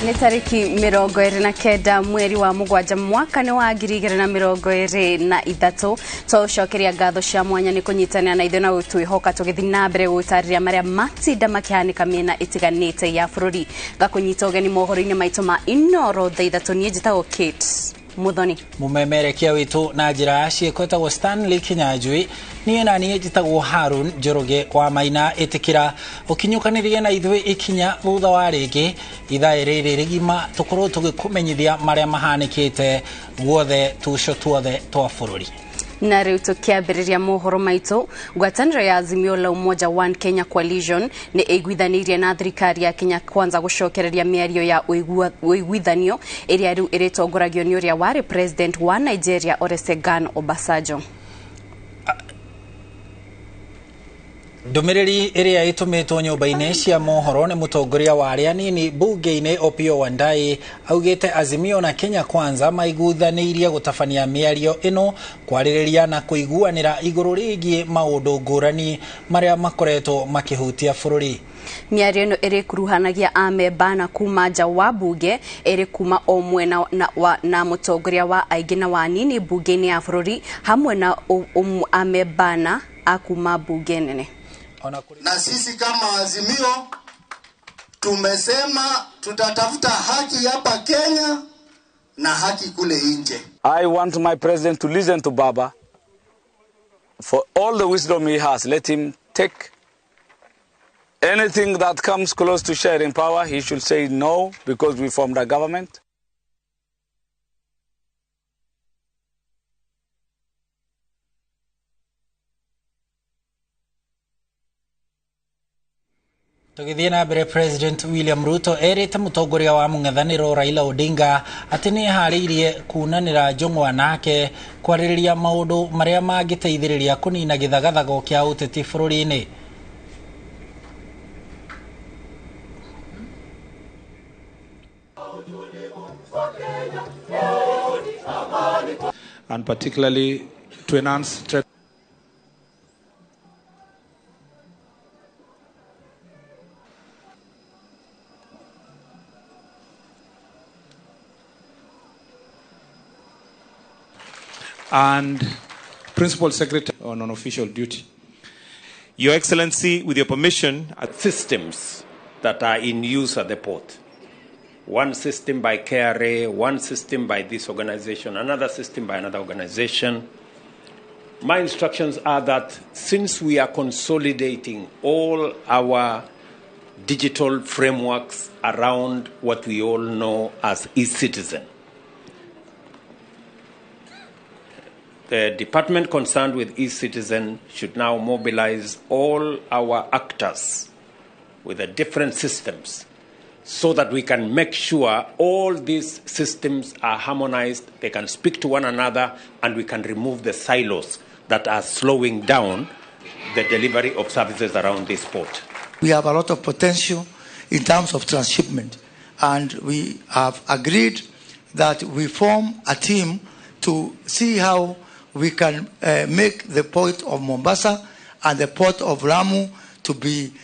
Ni tariki 29 mweri wa mugwanja mwaka ni wa 2023 twacokeria ngatho cia mwanya ni kunyitanira na ithuĩ na gũtwĩhoka tũgĩthiĩ na mbere gũtarĩria marĩa matinda makĩhanĩka mĩena ĩtiganĩte ya bũrũri gakunyita ũgeni mohoro-inĩ maitũ ma inoro thaa ithatũ. Niĩ njĩtagwo Kate Muthoni mumemerekia witu na njĩra ciĩkwetagwo Stanley Kinyanjui niĩ na niĩ njĩtagwo Harun Njoroge wa Maina ĩtĩkĩra ũkinyũkanĩrie na ithuĩ ikinya thutha wa rĩngĩ ithaa rĩrĩ rĩgima tũkorwo tũgĩkũmenyithia marĩa mahanĩkĩte guothe tuco tuothe twa bũrũri. Na rĩu tũkĩambĩrĩria mohoro maitũ, ngwatanĩro ya Azimio la Umoja One Kenya Coalition nĩ ĩiguithanirie na thirikari ya Kenya Kwanza gũcokereria mĩario ya ũiguithanio ĩrĩa rĩu ĩrĩtongoragio nĩ ũrĩa warĩ president wa Nigeria Olusegun Obasanjo. Ndũmĩrĩri ĩrĩa ĩtũmĩtwo nyũmba-inĩ cia mohoro nĩ mũtongoria wa arĩa nini bunge-inĩ Opiyo Wandayi augĩte Azimio na Kenya Kwanza maiguithanĩirie gũtabania mĩario ĩno kwarĩrĩria na kũiguanĩra igũrũ rĩgiĩ maũndũ ngũrani marĩa makoretwo makĩhutia bũrũri. Mĩario ĩno ĩrĩkuruhanagia amemba na kuma nja wa bunge ĩrĩ kuma o mwena na mũtongoria wa aingĩ na wa nini bunge-inĩ ya bũrũri hamwe na amemba na akuma bunge nene. Na sisi kama Azimio tumesema tutatafuta haki hapa Kenya na haki kule nje. I want my president to listen to Baba. For all the wisdom he has, let him take anything that comes close to sharing power. He should say no because we formed a government. Tũgĩthiĩ na mbere, President William Ruto erĩte mũtongoria wa mũng'ethanĩro Raila Odinga atĩ nĩ eharĩirie kunanĩra njũng'wa nake kwarĩrĩria maũndũ marĩa mangĩteithĩrĩria kũnina gĩthagathago kĩa ũteti bũrũri-inĩ. And particularly to enhance and Principal Secretary on official duty. Your Excellency, with your permission, systems that are in use at the port. One system by KRA, one system by this organization, another system by another organization. My instructions are that since we are consolidating all our digital frameworks around what we all know as e-citizen, the department concerned with e-citizen should now mobilize all our actors with the different systems so that we can make sure all these systems are harmonized, they can speak to one another, and we can remove the silos that are slowing down the delivery of services around this port. We have a lot of potential in terms of transshipment, and we have agreed that we form a team to see how we can make the port of Mombasa and the port of Lamu to be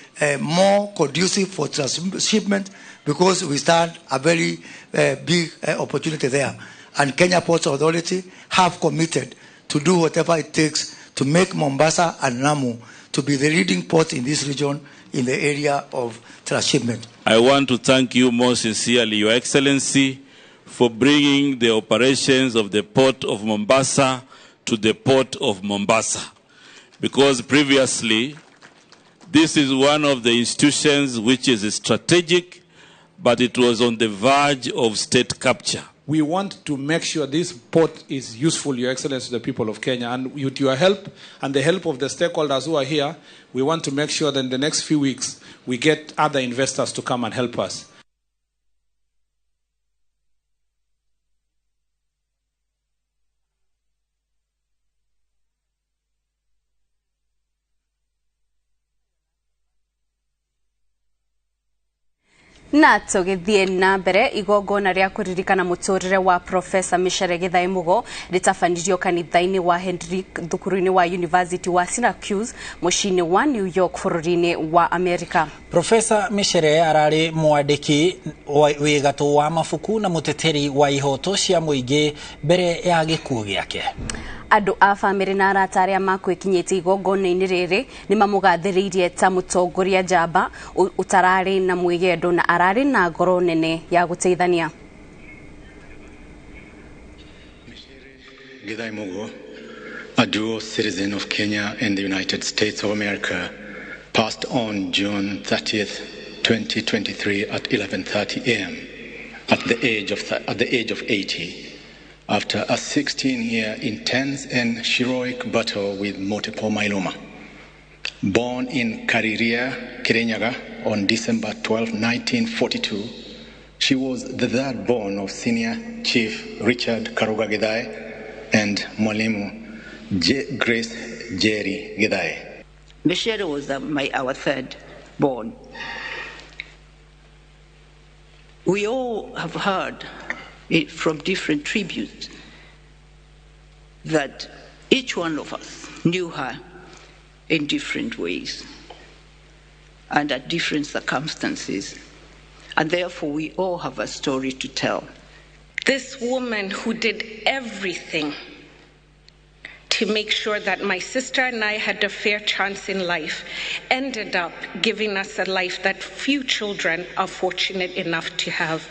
more conducive for transshipment, because we stand a very big opportunity there. And Kenya Ports Authority have committed to do whatever it takes to make Mombasa and Lamu to be the leading port in this region in the area of transshipment. I want to thank you most sincerely, Your Excellency, for bringing the operations of the port of Mombasa to the port of Mombasa, because previously this is one of the institutions which is strategic, but it was on the verge of state capture. We want to make sure this port is useful, Your Excellency, to the people of Kenya. And with your help and the help of the stakeholders who are here, we want to make sure that in the next few weeks we get other investors to come and help us. Na tugithie na mbere igongona ria kuririkana muturire wa Profesa Micere Mugo ritafanirio kanitha-ini wa Henry thukuru-ini wa University wa Syracuse mucini wa New York bururi-ini wa America. Profesa Micere arari mwandiki wi gatũ wa mabuku na muteteri wa ihoto cia muingi mbere ya gikuo giake. Andu a family na arata aria makwikinyite igongona-ini riri ni mamugathiriirie ta mutongoria njamba utarari na mwigendo na arari na ngoro nene ya guteithania. Micere Mugo, a dual citizen of Kenya and the United States of America, passed on June 30th, 2023 at 11:30 a.m. at the age of 80. After a 16-year intense and heroic battle with multiple myeloma. Born in Kirinyaga on December 12, 1942, she was the third born of Senior Chief Richard Karuga Githai and Mwalimu Grace Jerry Githai. Micere was our third born. We all have heard from different tributes that each one of us knew her in different ways and at different circumstances, and therefore we all have a story to tell. This woman who did everything to make sure that my sister and I had a fair chance in life ended up giving us a life that few children are fortunate enough to have.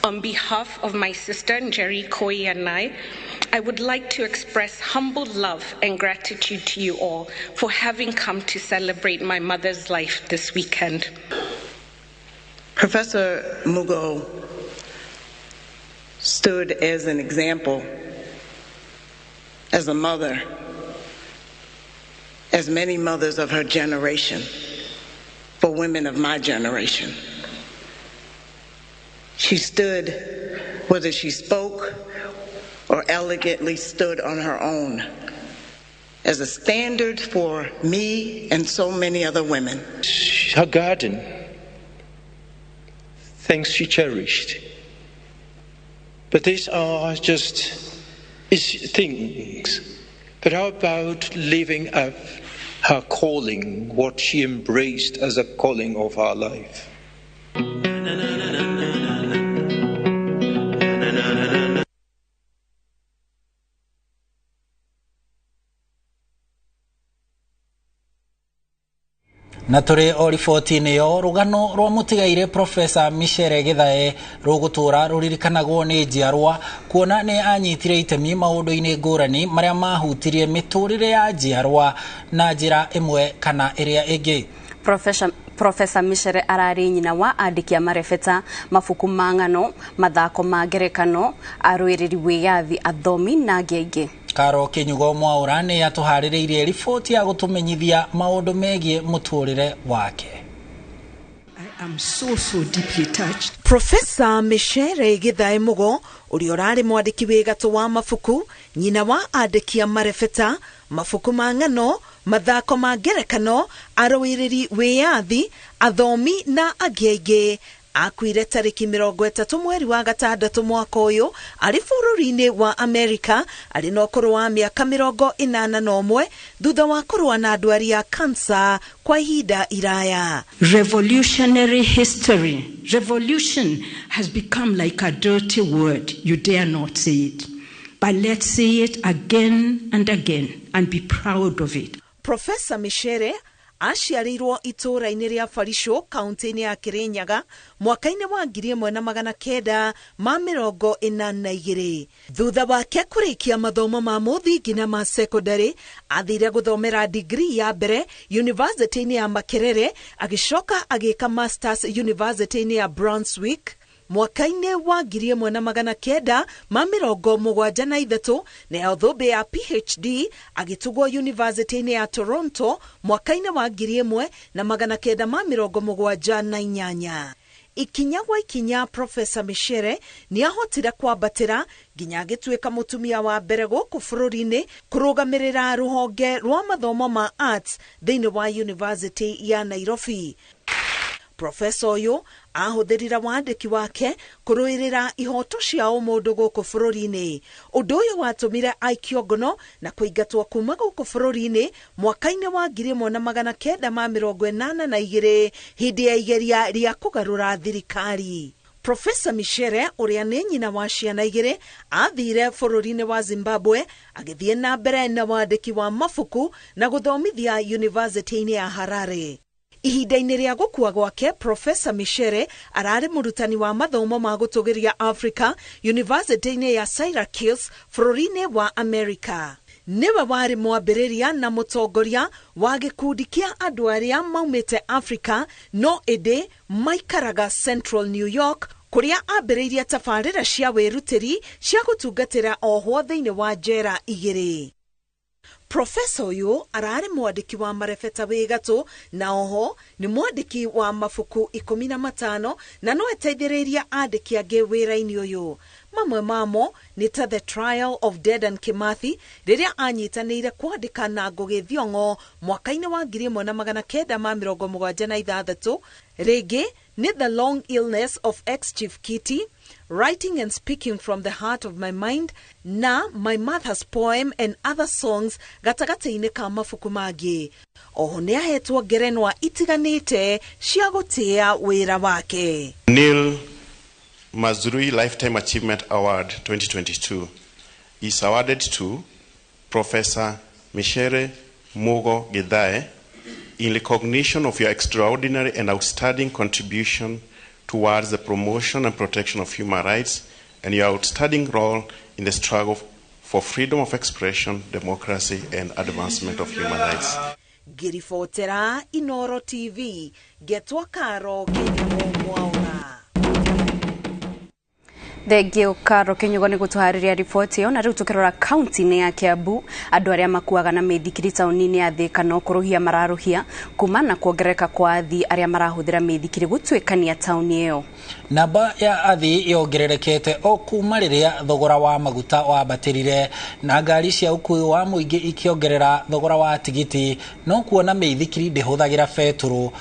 On behalf of my sister Jerry Koi and I would like to express humble love and gratitude to you all for having come to celebrate my mother's life this weekend. Professor Mugo stood as an example, as a mother, as many mothers of her generation, for women of my generation. She stood, whether she spoke or elegantly stood on her own, as a standard for me and so many other women. Her garden, things she cherished. But these are just things. But how about living up her calling, what she embraced as a calling of her life? Na turi o riboti-ini yo rugano rwa mutigaire Profesa Micere Githai rugutura ruririkanagwo ni njiarwa kuona ni anyitire itemi maundu-ini ngurani maria mahutirie miturire ya njiarwa na njira imwe kana iria ingi. Profesa Micere arari nyina wa andiki a marebeta, mabuku ma ng'ano, mathako ma ngerekano, arwiriri wiyathi, athomi na angĩ aingĩ. Karo Kinyugo Mwaura ni atuhaririirie riboti ya gutumenyithia maundu megie muturire wake. I am so deeply touched. Profesa Micere Githai Mugo uri orari mwandiki wi gatũ wa mabuku, nyina wa andiki a marebeta, mabuku ma ng'ano, mathako ma ngerekano, arwiriri wiyathi, athomi na angĩ aingĩ. Akuire tariki 30 mweri wa gatandatũ mwaka ũyũ ari bũrũri-inĩ wa America ari na ũkũrũ wa mĩaka 81 thutha wa kũrũa na ndwari ya cancer kwa ihinda iraya. Revolutionary history. Revolution has become like a dirty word. You dare not say it. But let's say it again and again and be proud of it. Professor Micere aciarirwo itura-ini ria Farisho kaunti-ini ya Kirinyaga mwaka-ini wa 1982. Thutha wake kurikia mathomo ma muthingi na ma secondary athire guthomera degree ya mbere university-ini ya Makerere agicoka agika masters university-ini ya Brunswick. Mwaka-ini wa 1973 na thũmbĩ ya PhD agitugwo university-ini ya Toronto mwaka-ini wa 1978. Ikinya gwa ikinya Profesa Micere ni ahotire kwambatira nginya agituika mutumia wa mbere guku bũrũri-inĩ kurugamirira ruhonge rwa mathomo ma arts thiini wa University ya Nairobi. Profesa uyu ahuthirira wandiki wake kuruirira ihoto cia umundu guku bururi-ini. Undu uyu watumire aikio ngono na kuingatwo kuma guku bururi-ini mwaka-ini wa 1982 hindi ya igeria ria kugarura thirikari. Profesa Micere, uria ni nyina wa ciana igiri, athire bururi-ini wa Zimbabwe agithie na mbere na wandiki wa mabuku na guthomithia university-ini ya Harare. Ihinda-ini ria gukua gwake, Profesa Micere arari murutani wa mathomo ma gutugiria Africa university-ini ya Syracuse bururi-ini wa America. Niwe wari mwambiriria na mutongoria wa gikundi kia andu aria maumite Africa no indi maikaraga Central New York, kuria ambiriirie tabarira cia wirutiri cia gutungatira ohwo thiini wa njera igiri. Profesa uyu arari mwandiki wa marebeta wigatu na oho ni mwandiki wa mabuku 15 na no eteithiriria andiki angi wira-ini uyu. Mamwe mamo ni ta The Trial of Dedan Kimathi riria anyitanire kwandika na Ngugi Thiong'o mwaka-ini wa 1976, ringi ni The Long Illness of Ex-Chief Kitty, Writing and Speaking from the Heart of My Mind na My Mother's Poem and Other Songs gatagati-ini ka mabuku mangi. Oho ni ahetwo ngerenwa itiganite cia gutia wira wake. Neil Mazrui Lifetime Achievement Award 2022 is awarded to Professor Micere Mugo in recognition of your extraordinary and outstanding contribution towards the promotion and protection of human rights and your outstanding role in the struggle for freedom of expression, democracy, and advancement of human rights. Girifotera Inoro TV, getwa karo Kinyugo Mwaura. Thengio Karo Kinyugo ni gutuhariria ripoti yo na riu tukirora county-ini ya Kiambu, andu aria makuaga na mithikiri tauni-ini ya Thika no kuruhia mararuhia kuma na kuongereka kwa athi aria marahuthira mithikiri gutwikania tauni iyo. Namba ya athi yongererekete o kuma riria thogora wa maguta wabatirire na ngari cia ukui wa muingi ikiongerera thogora wa tigiti, no kuona mithikiri ndihuthagira beturu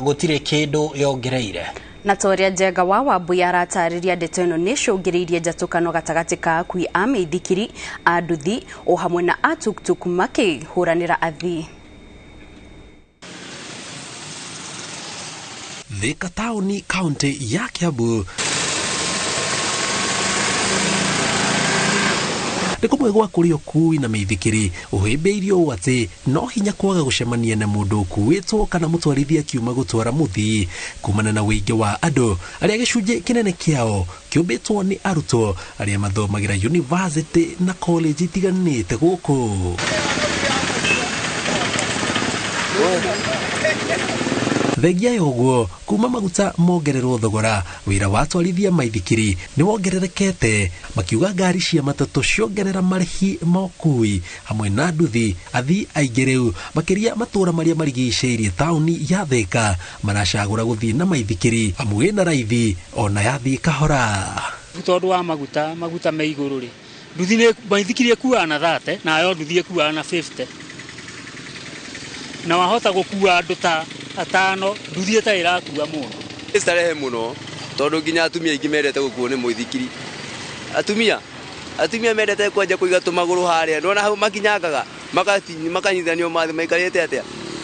gutire kindu yongereire. Na toria Njega wa Wambui aratariria ndeto ino ni cungiriirie njatukano gatagati ka akui a mithikiri, a nduthi o hamwe na a tuktuk makihuranira athi. Thika tauni county ya Kiambu nikumwe gwa kuri okui na mithikiri uhimbiirio ati no hinya kwaga gucemania na mundu ukuitwo kana mutwarithia kiuma gutwara muthi kumana na wingi wa andu aria gicunje kinene kiao kiumbitwo ni arutwo aria mathomagira university na college itiganite guku. Thengia yoguo kuma maguta mongererwo thogora, wira wa twarithia maithikiri ni wongererekete, makiuga ngari cia matatu ciongerera marihi mokui hamwe na nduthi. Athi aingĩ rĩu makiria matura maria marigicĩirie tauni ya Thika maracagũra guthii na maithikiri hamwe na raithi ona yathi kahora. Tondu wa maguta me iguru ri nduthi ni maithikiri ekuaga na 30 na yo nduthi ekuaga na 50 na wahota gukua andu ta atano nduthi ta irakua mundu. Starehe muno tondu nginya atumia ingi mendete gukuo ni muithikiri. Atumia mendete kwanja kuiga tumaguru haria, ndona hau makinyangaga makanyithanio mathi maikarite atia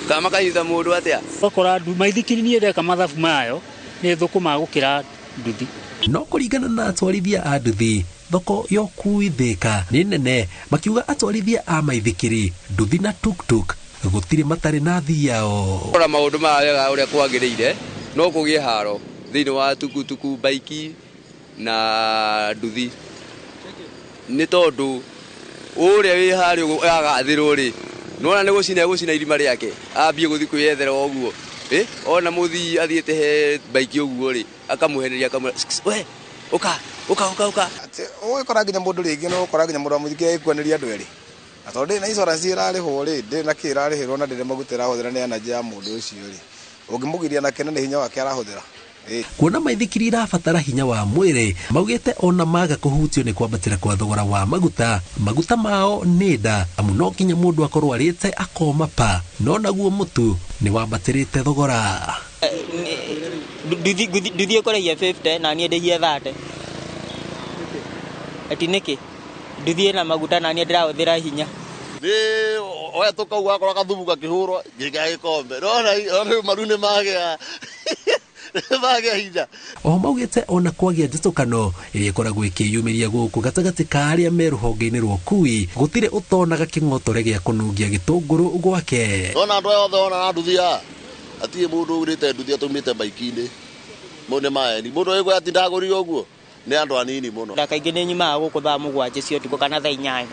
kana makanyitha mundu atia. Okora ndu maithikiri ni ndeka mathabu mayo ni thukuma gukira nduthi. No kuringana na atwarithia a nduthi, thoko yo kui Thika ni nene, makiuga atwarithia a maithikiri, nduthi na tuktuk gutire matari na thi yao. Ora maundu ma wega uria kwagiriire no kugie haro thiini wa tukutuku baiki na nduthi ni tondu uria wi hari agathirwo ri nona ni gucina irima riake ambie guthi kwiyethera oguo ona muthi athiete he baiki oguo ri akamuheneria we uka ati ukora nginya mundu ringi no ukora nginya mundu muthikire ikwaneria andu eri atonde na insurance irarihwo ri ndi na kirarihirwo na ndire magutira huthira ni energy ya mundu ucio ri ungimugiria na kenene hinya wake arahuthira. Kuona maithikiri irabatara hinya wa mwiri, maugite ona maga kuhutio ni kwambatira kwa thogora wa maguta mao ni nda amu no kinya mundu akorwo arite akoma pa, no naguo mutu ni wambatirite thogora. Nduthie kũrĩhia 50 na niĩ ndĩhie 30. Ati nĩkĩ? Nduthie na maguta na niĩ ndĩrahũthĩra hinya. Oya tukauga akora kathubu gakĩhũrwo ngĩgĩa gĩkombe. No marune magĩa. Magĩa hinya. O maugĩte ona kwagĩa njĩtũkano ĩrĩa ĩkoragwo ĩkĩyumĩria gũkũ gatagatĩ ka arĩa me rũhonge-inĩ rwa ũkui gũtirĩ ũtonaga kĩng'otore gĩa kũnungia gĩtũngũrũ gwake. Ona andũ othe ona na nduthia atirĩ mũndũ ũgũrĩte nduthia tumĩte baiki-inĩ. Mũndũ maeni mũndũ ũyũ ati ndagũrire ũguo nĩ andũ anini mũno. Kaingĩ nĩ nyumaga gũkũ thaa 7 cia ũtukũ kana thaa 8.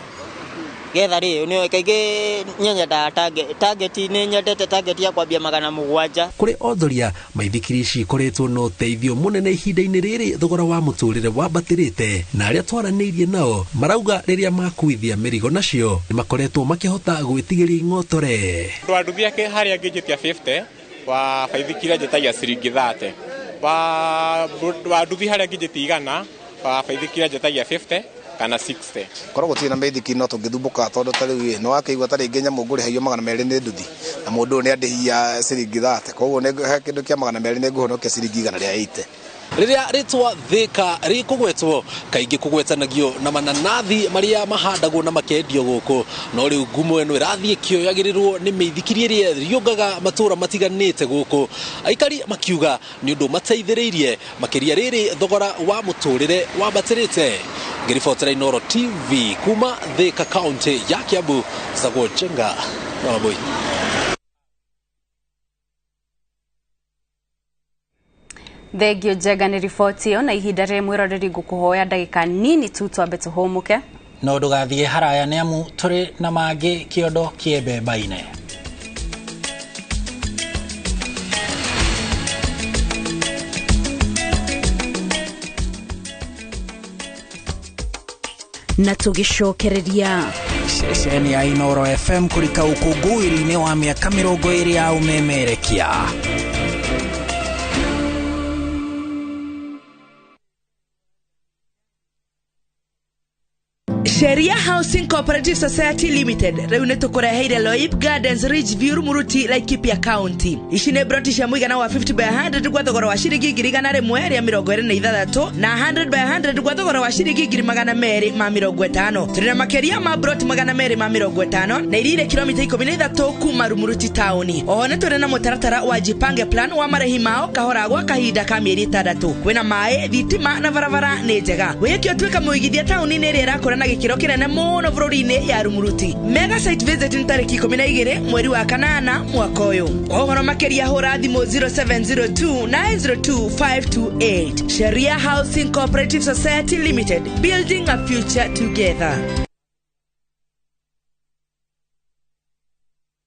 Getha rĩ nĩ kaingĩ nyenda target nĩ nyendete target ya kwambia 700. Kũrĩ othoria maithikiri ici ikoretwo na ũteithio mũnene ihinda-inĩ rĩrĩ thogora wa mũtũrĩre wambatĩrĩte na arĩa twaranĩirie nao marauga rĩrĩa makuithia mĩrigo nacio nĩ makoretwo makĩhota gwĩtigĩria ing'otore. Ndwanduthia harĩa ngĩnjĩtia 50 wa baithikiri njĩtagia ciringi 30. Wa nduthi harĩa ngĩnjĩtia 100 wa baithikiri njĩtagia 50 kana 60. Korwo gũtirĩ na mĩithikiri no tũngĩthumbuka tondũ tarĩ no akĩigua tarĩ nginya mũngũrĩ haio 200 nĩ nduthi na mũndũ nĩ andĩhia ciringi 30. Koguo nĩ kĩndũ kĩa 200 nĩ ngũhonokia ciringi 180. Rĩrĩa rĩtwa Thika rĩkũgwetwo kaingĩ kũgwetanagio na mananathi marĩa mahandagwo na makendio gũkũ, no rĩu ngumo ĩno ĩrathiĩ kĩoyagĩrĩrwo nĩ mĩithikiri ĩrĩa rĩongaga matũra matiganĩte gũkũ. Aikari makiuga nĩ ũndũ mateithĩrĩirie makĩria rĩrĩ thogora wa mũtũrĩre wambatĩrĩte. Ngĩribotera Inooro TV kuma Thika County ya Kiambu, Zagwo Jenga na Maboi. Thegio Jega nĩ riboti ĩyo na ihinda rĩrĩ mwĩroreri ngũkũhoya ndagĩka nini tu twambe tũhũmũke. No ndũgathiĩ haraya nĩ amu tũrĩ na mangĩ kĩondo kĩembemba-inĩ. Na tũgĩcokereria ceceni ya Inooro FM kũrika ũkũngũĩri-inĩ wa mĩaka 20 ya umemerekia. Sheria Housing Cooperative Society Limited rĩu nĩ tũkũreheire Loib Gardens Ridgeview Muruti Laikipia County. Ici nĩ broti cia mũigana wa 50 by 100 gwa thogora wa ciringi 100 rĩa 26 na 100 by 100 gwa thogora wa ciringi 250. Tũrĩ na makĩria ma broti 250 na irire kilomita 13 kuma Rumuruti Town. Oho nĩ tũrĩ na mũtaratara wa Jipange Plan wa marĩhi mao kahora gwa kahinda ka mĩeri 6. Kwĩna maĩ, thitima na barabara nĩ njega. Wĩkĩo tuĩka mũigithia taũni-inĩ ĩrĩa ĩrakũra na gĩkĩro kĩnene mũno bũrũri-inĩ ya Rumuruti. Mega site visit nĩ tarĩki 12 mweri wa kanana mwaka ũyũ. Ũhoro makĩria hũra thimũ 0702 902 528. Sheria Housing Cooperative Society Limited, building a future together.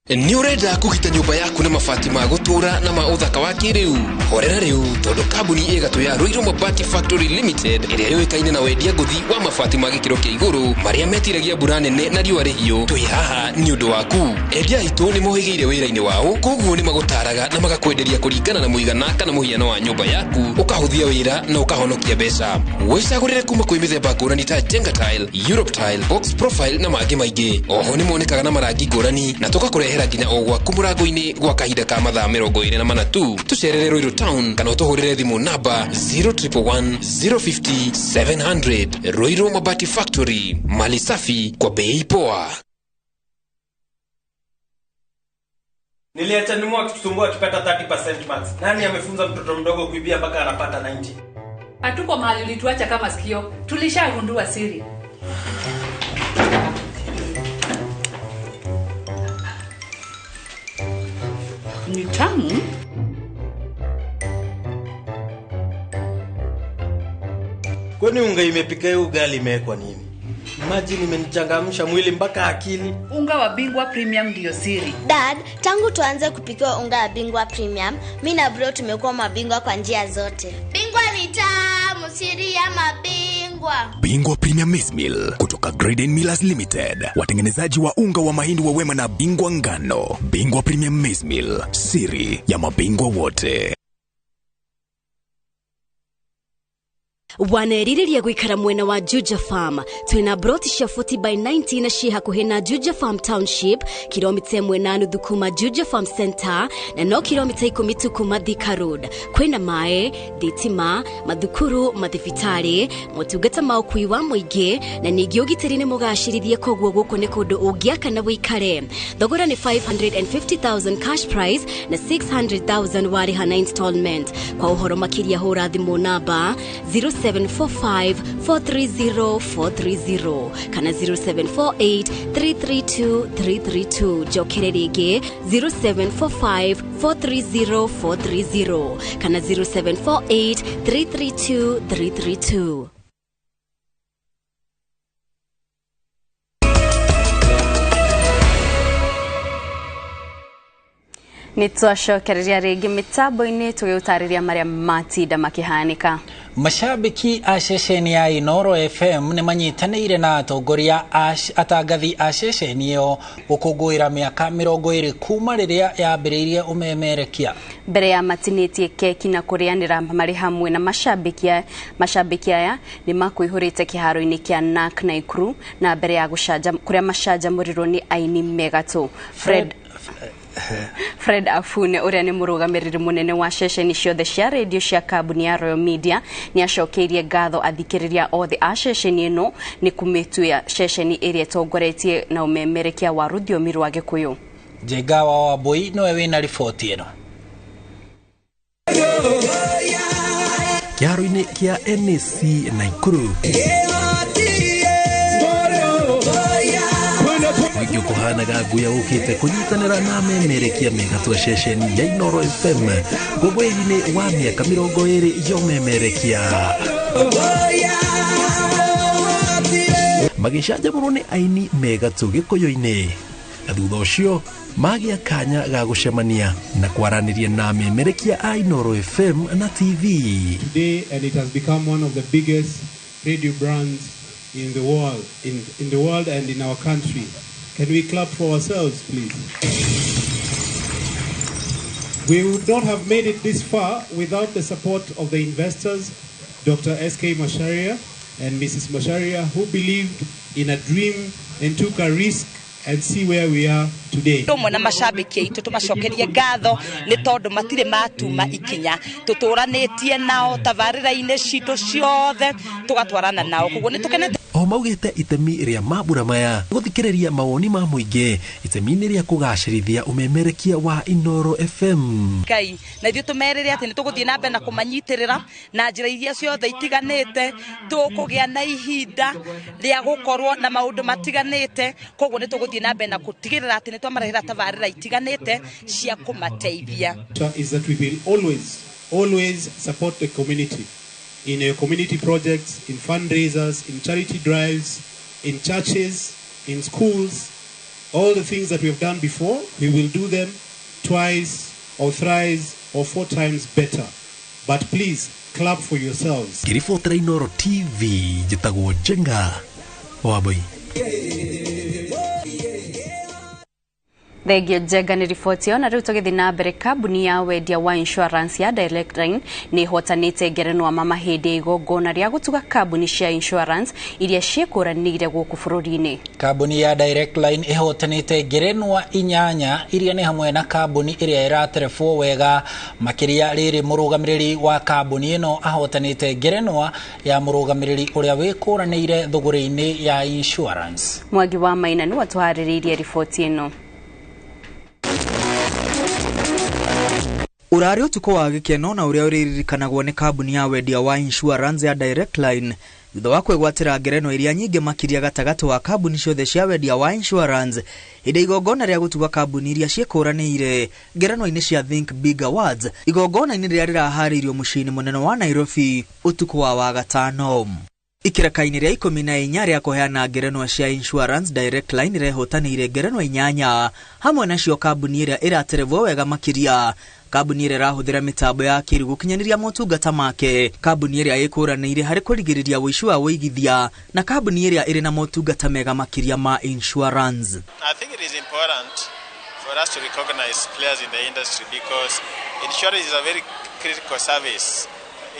Nĩ ũrenda kũgita nyũmba yaku na mabati ma gũtũra na ma ũthaka wa kĩrĩu? Horera rĩu tondũ kambuni ĩgatũ ya Ruiru Mabati Factory Limited ĩrĩa yũĩkaine na wendia ngũthi wa mabati ma gĩkĩro kĩa igũrũ marĩa metiragia mbura nene na riũa rĩhiũ. Twĩ haha nĩ ũndũ waku. Endia aitũ nĩ mohĩgĩire wĩra-inĩ wao, koguo nĩ magũtaraga na magakwenderia kũringana na mũigana kana mũhiano wa nyũmba yaku, ũkahũthia wĩra na ũkahonokia mbeca. Wĩcagũrĩre kuma kwĩ mĩthemba ngũrani ta Jenga Tile, Europe Tile, Box Profile na mangĩ maingĩ. Oho nĩ monekaga na marangi ngũrani na tũgakũrehera nginya o gwaku mũrango-inĩ gwa kahinda ka mathaa 24 tu. Tũcerere Ruiru Town kana ũtũhũrĩre thimũ namba 0111 050 700. Ruiru Mabati Factory, mali safi kwa bei poa. Niliacha nimu akitusumbua akipata 30% max. Nani amefunza mtoto mdogo kuibia mpaka anapata 90? Hatuko mahali ulituacha kama sikio. Tulishagundua siri. Ni tamu. Kwani unga imepika hiyo ugali imewekwa nini? Maji imenichangamsha mwili mpaka akili. Unga wa Bingwa Premium ndio siri. Dad, tangu tuanze kupika unga wa Bingwa Premium, mimi na bro tumekuwa mabingwa kwa njia zote. Bingwa ni tamu, siri ya mabingwa. Bingwa Premium Maize Meal kutoka Graden Millers Limited, watengenezaji wa unga wa mahindi wa Wema na Bingwa ngano. Bingwa Premium Maize Meal, siri ya mabingwa wote. Waneriria gwikara mwena wa Juja Farm. Twina broti cia 40 by 90 na cie hakuhi na Juja Farm Township, kilomita 1.5 kuma Juja Farm Center, na no kilomita 10 kuma Thika Road. Kwina mae, thitima, mathukuru, mathibitari, motungata ma ukui wa muingi, na ningi ugitiri ni mugacirithie koguo guku ni kundu ungiaka na wikare. Thogora ni 550,000 cash prize na 600,000 warihana installment. Kwa uhoro makiria hura thimu namba 0745-430-430 kana 0748-332-332. Jokere rege 0745-430-430 kana 0748-332-332. Nitwashokereria rege mitambo-ini tugiutariria maria matinda makihanika. Mashabiki a ceceni ya Inoro FM ni manyitanĩire na atongoria atangathi a ceceni ĩyo gũkũngũĩra mĩaka 20 kuma rĩrĩa yambĩrĩirie umemerekia. Mbere ya matinĩtie keki na kũrĩanĩra marĩ hamwe na mashabiki aya ni makwĩhũrĩte kĩharo-inĩ kĩa NAC Naikuru na mbere ya kũrĩa macanjamũrirwo ni aini megatũ. Fred Afune uria ni murugamiriri munene wa ceceni ciothe cia radio cia kambuni ya Royal Media ni acokeirie ngatho athikiriria othe a ceceni ino ni kumetuya ceceni iria tongoretie na umemerekia wa rũthiomi rwa Gĩkũyũ. Njengawa wa Boi nowe wina riboti ino. Kĩharo-inĩ kĩa NAC Naikuru Wigio kuhanaga nguya ukite kunyitanira na memerekia megatũ ceceni ya Inoro FM gũkũngũĩri-inĩ wa mĩaka 20 ya umemerekia. Magĩcanjamũrwo nĩ aini megatũ Gĩkũyũ-inĩ. Na thutha ũcio magĩa kanya ga gũcemania na kwaranĩria na memerekia a Inoro FM na TV. Today, and it has become one of the biggest radio brands in the world and in our country. Can we clap for ourselves, please? We would not have made it this far without the support of the investors, Dr. S.K. Macharia and Mrs. Macharia, who believed in a dream and took a risk and see where we are today. Tumwe na mashabiki aitu tumacokerie ngatho ni tondu matire matuma ikinya tuturanitie nao tabarira-ini citu ciothe tugatwarana nao koguo ni tukenete. O maugite itemi ria mambura maya guthikiriria mawoni ma muingi itemi-ini ria kugacirithia umemerekia wa Inoro FM. Kai na ithu tumerire ati ni tuguthie na mbere na kumanyitirira na njira iria ciothe itiganite tukugia na ihinda ria gukorwo na maundu matiganite koguo ni tuguthie na mbere na gutigirira ati ni twamarehera tabarira itiganite cia kumateithia. Is that we will always support the community in community projects, in fundraisers, in charity drives, in churches, in schools. All the things that we have done before, we will do them twice or thrice or 4 times better. But please, clap for yourselves. Kiribotera Inoro TV, jitagwo Jenga Waboi. Thegio Jenga ni riboti yo na riu tugithi na mbere kambuni ya wendia wa insurance ya Directline ni hotanite ngerenwa mama hindi igongona ria gutuga kambuni cia insurance iria ciekuranire guku bururi-ini. Kambuni ya Directline ihotanite ngerenwa 8 iria ni hamwe na kambuni iria iraterefwo wega makiria riri murugamiriri wa kambuni ino ahotanite ngerenwa ya murugamiriri uria wikuranire thuguri-ini ya insurance. Mwagi wa Maina ni watuhariririe riboti ino. Urari utuko wa gikeno na uria uririkanagwo ni kambuni ya wendia wa insurance ya Directline thutha wa kwegwatira ngerenwa iria nyingi makiria gatagati wa kambuni ciothe cia wendia wa insurance ide igongona ria gutuga kambuni iria ciekuranire ngerenwa-ini cia Think Big Awards igongona-ini ria rirahariirio muciĩ-ini munene wa Nairobi utuko wa wagatano. Ikiraka-ini ria 14 ria kuheana ngerenwa cia insurance Directline rehotanire ngerenwa 8 hamwe nacio kambuni iria iraterevwo wega makiria kambuni iria irahuthira mitambo ya kiriu gukinyaniria motungata make kambuni iria ikuranire hari kurigiriria wici wa uigithia na kambuni iria iri na motungata mega makiria ma insurance. I think it is important for us to recognize players in the industry because insurance is a very critical service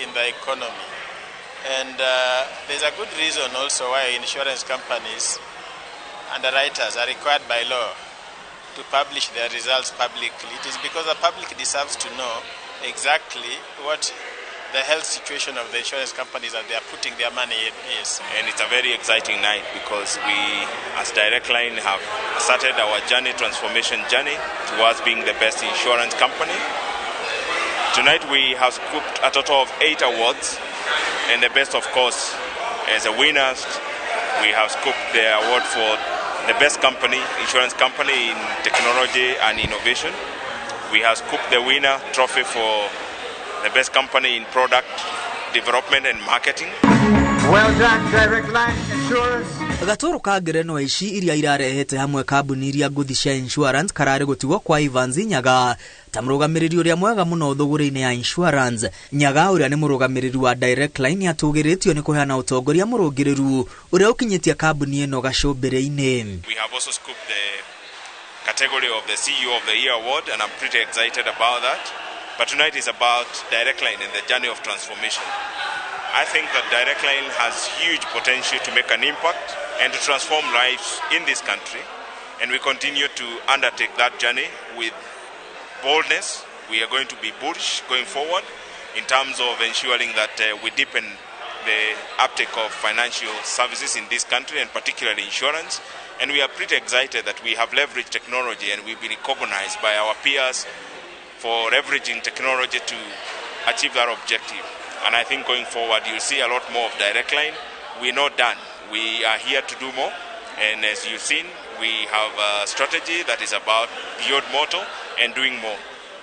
in the economy. And there's a good reason also why insurance companies, underwriters are required by law to publish their results publicly. It is because the public deserves to know exactly what the health situation of the insurance companies that they are putting their money in is. And it's a very exciting night because we, as Directline, have started our transformation journey towards being the best insurance company. Tonight we have scooped a total of 8 awards, and the best, of course, as a winners, we have scooped the award for the best company, insurance company in technology and innovation. We have scooped the winner trophy for the best company in product development and marketing. Well done, Directline Assurance. Gatoro ka ngerenwa ici iria irarehete hamwe kambuni iria nguthi cia insurance karare gutigwo kwa Kirinyaga ta murugamiriri uria mwega muno thuguri-ini ya insurance. Nyaga uria ni murugamiriri wa Directline atugiritio ni kuheana utongoria murungiriru uria ukinyitia kambuni ino gacumbire-ini. We have also scooped the category of the CEO of the Year award, and I'm pretty excited about that. But tonight is about Directline and the journey of transformation. I think that Directline has huge potential to make an impact and to transform lives in this country. And we continue to undertake that journey with boldness. We are going to be bullish going forward in terms of ensuring that we deepen the uptake of financial services in this country, and particularly insurance. And we are pretty excited that we have leveraged technology and we've been recognized by our peers for leveraging technology to achieve that objective. And I think going forward, you'll see a lot more of Directline. We're not done. We are here to do more. And as you've seen, we have a strategy that is about beyond mortal and doing more.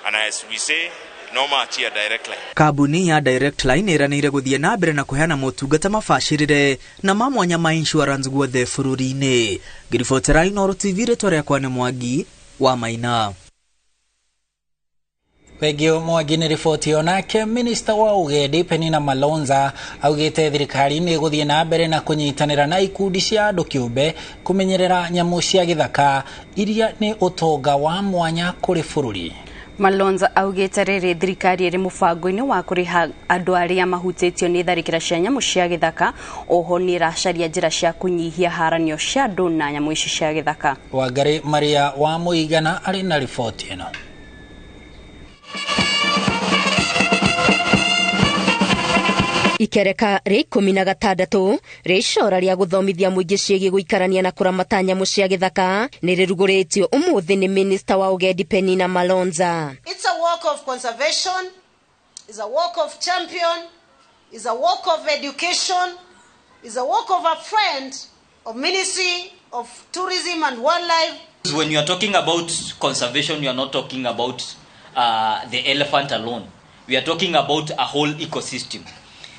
And as we say, no match here Directline. Kambuni ya Directline iranire guthie na mbere na kuheana motungata mabacirire na mamwanya ma insurance guothe bururi-ini. Ngiribotera Inooro TV retore kwa ne Mwangi wa Maina. Wegio Mwangi ripoti onake Minister wa Ugendi Penina Malonza augite thirikari ni guthie na mbere na kunyitanira na ikundi cia andu kiumbe kumenyerera nyamu cia githaka iria ni utonga wa mwanya kuri bururi. Malonza augite riri thirikari iri mubango-ini wa kuriha andu aria mahutitio ni tharikira cia nyamu cia githaka, oho ni racaria njira cia kunyihia haranio cia andu na nyamu ici cia githaka. Wangari Maria wa Muigana ari na ripoti ino. Ikereka ri 16 ricora ria guthomithia muingi ciegi guikarania na kuramata nyamu cia githaka ni riruguritio umuthi ni Minister wa Ugendi Penina Malonza. It's a work of conservation, it's a work of champion, it's a work of education, it's a work of a friend of Ministry of Tourism and Wildlife. When you are talking about conservation, you are not talking about the elephant alone. We are talking about a whole ecosystem.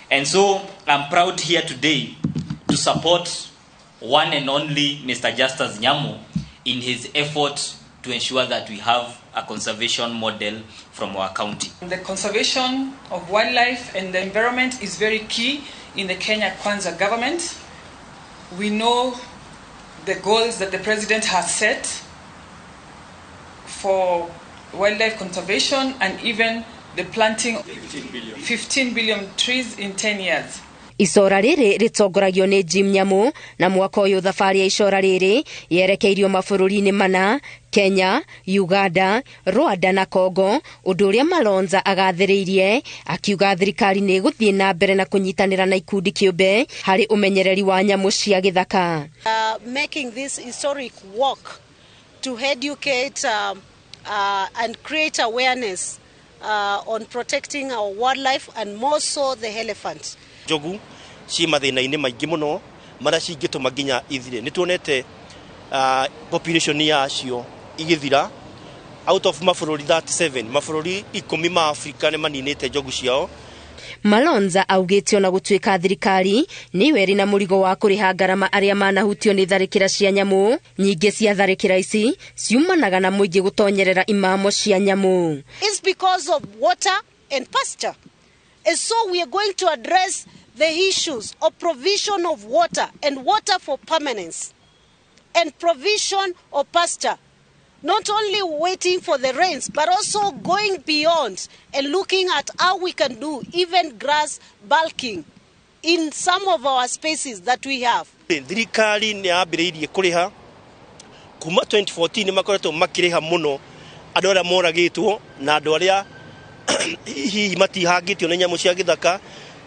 And so I'm proud here today to support one and only Mr. Justus Nyamu in his effort to ensure that we have a conservation model from our county. The conservation of wildlife and the environment is very key in the Kenya Kwanza government. We know the goals that the president has set for wildlife conservation and even the planting of 15 billion trees in 10 years. Icora riri ritongoragio ni Jim Nyamu na mwaka uyu thabari ya icora riri yerekeirio mabũrũri-inĩ mana Kenya, Uganda, Rwanda na Congo, undu uria Malonza agathiriirie akiuga thirikari ni guthie na mbere na kunyitanira na ikundi kiumbe hari umenyereri wa nyamu cia githaka. Making this historic work to educate and create awareness on protecting our wildlife and more so the elephant. Jogu ci mathina-ini maingi muno maria cingituma nginya ithire. Ni tuonete population yacio igithira out of mabũrũri 37 mabũrũri 10 ma Afrika ni maninite njogu ciao. Malonza augite ona gutuika thirikari ni weri na murigo wa kuriha ngarama aria manahutio ni tharikira cia nyamu nyingi cia tharikira ici ciumanaga na muingi gutonyerera imamo cia nyamu. It's because of water and pasture. And so we are going to address the issues of provision of water and water for permanence and provision of pasture. Not only waiting for the rains, but also going beyond and looking at how we can do even grass bulking in some of our spaces that we have. Thirikari ni ambĩrĩirie kũrĩha kuma 2014 makoretwo makĩrĩha muno andũ arĩa moragĩtwo na andũ arĩa hihi matihangĩtio nĩ nyamũ cia gĩthaka,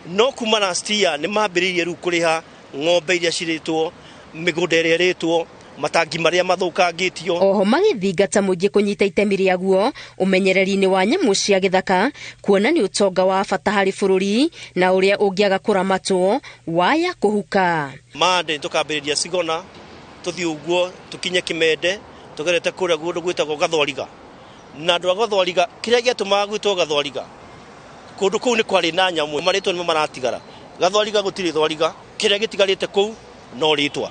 no kuma last year nĩ mambĩrĩirie rĩu kũrĩha ng'ombe iria cirĩtwo, mĩgũnda ĩrĩa ĩrĩtwo, matangi maria mathũkangĩtio. Oho magĩthingata mũingĩ kũnyita itemi rĩaguo ũmenyereri-inĩ wa nyamũ cia gĩthaka, kuona nĩ ũtonga wa bata harĩ bũrũri na ũrĩa ũngĩaga kũramatwo waya kũhuka. Mande tũkambĩrĩria Sigona, tũthiĩ ũguo tũkinye Kĩmende, tũgerete kũrĩa kũndũ gwĩtagwo Gathwariga. Na andũ a Gathwariga, kĩrĩa gĩatũmaga gwĩtwo Gathwariga, kũndũ kũu nĩ kwarĩ na nyamũ, marĩtwa nĩmo maratigara. Gathwariga gũtirĩ Thwariga, kĩrĩa gĩtigarĩte kũu no rĩtwa.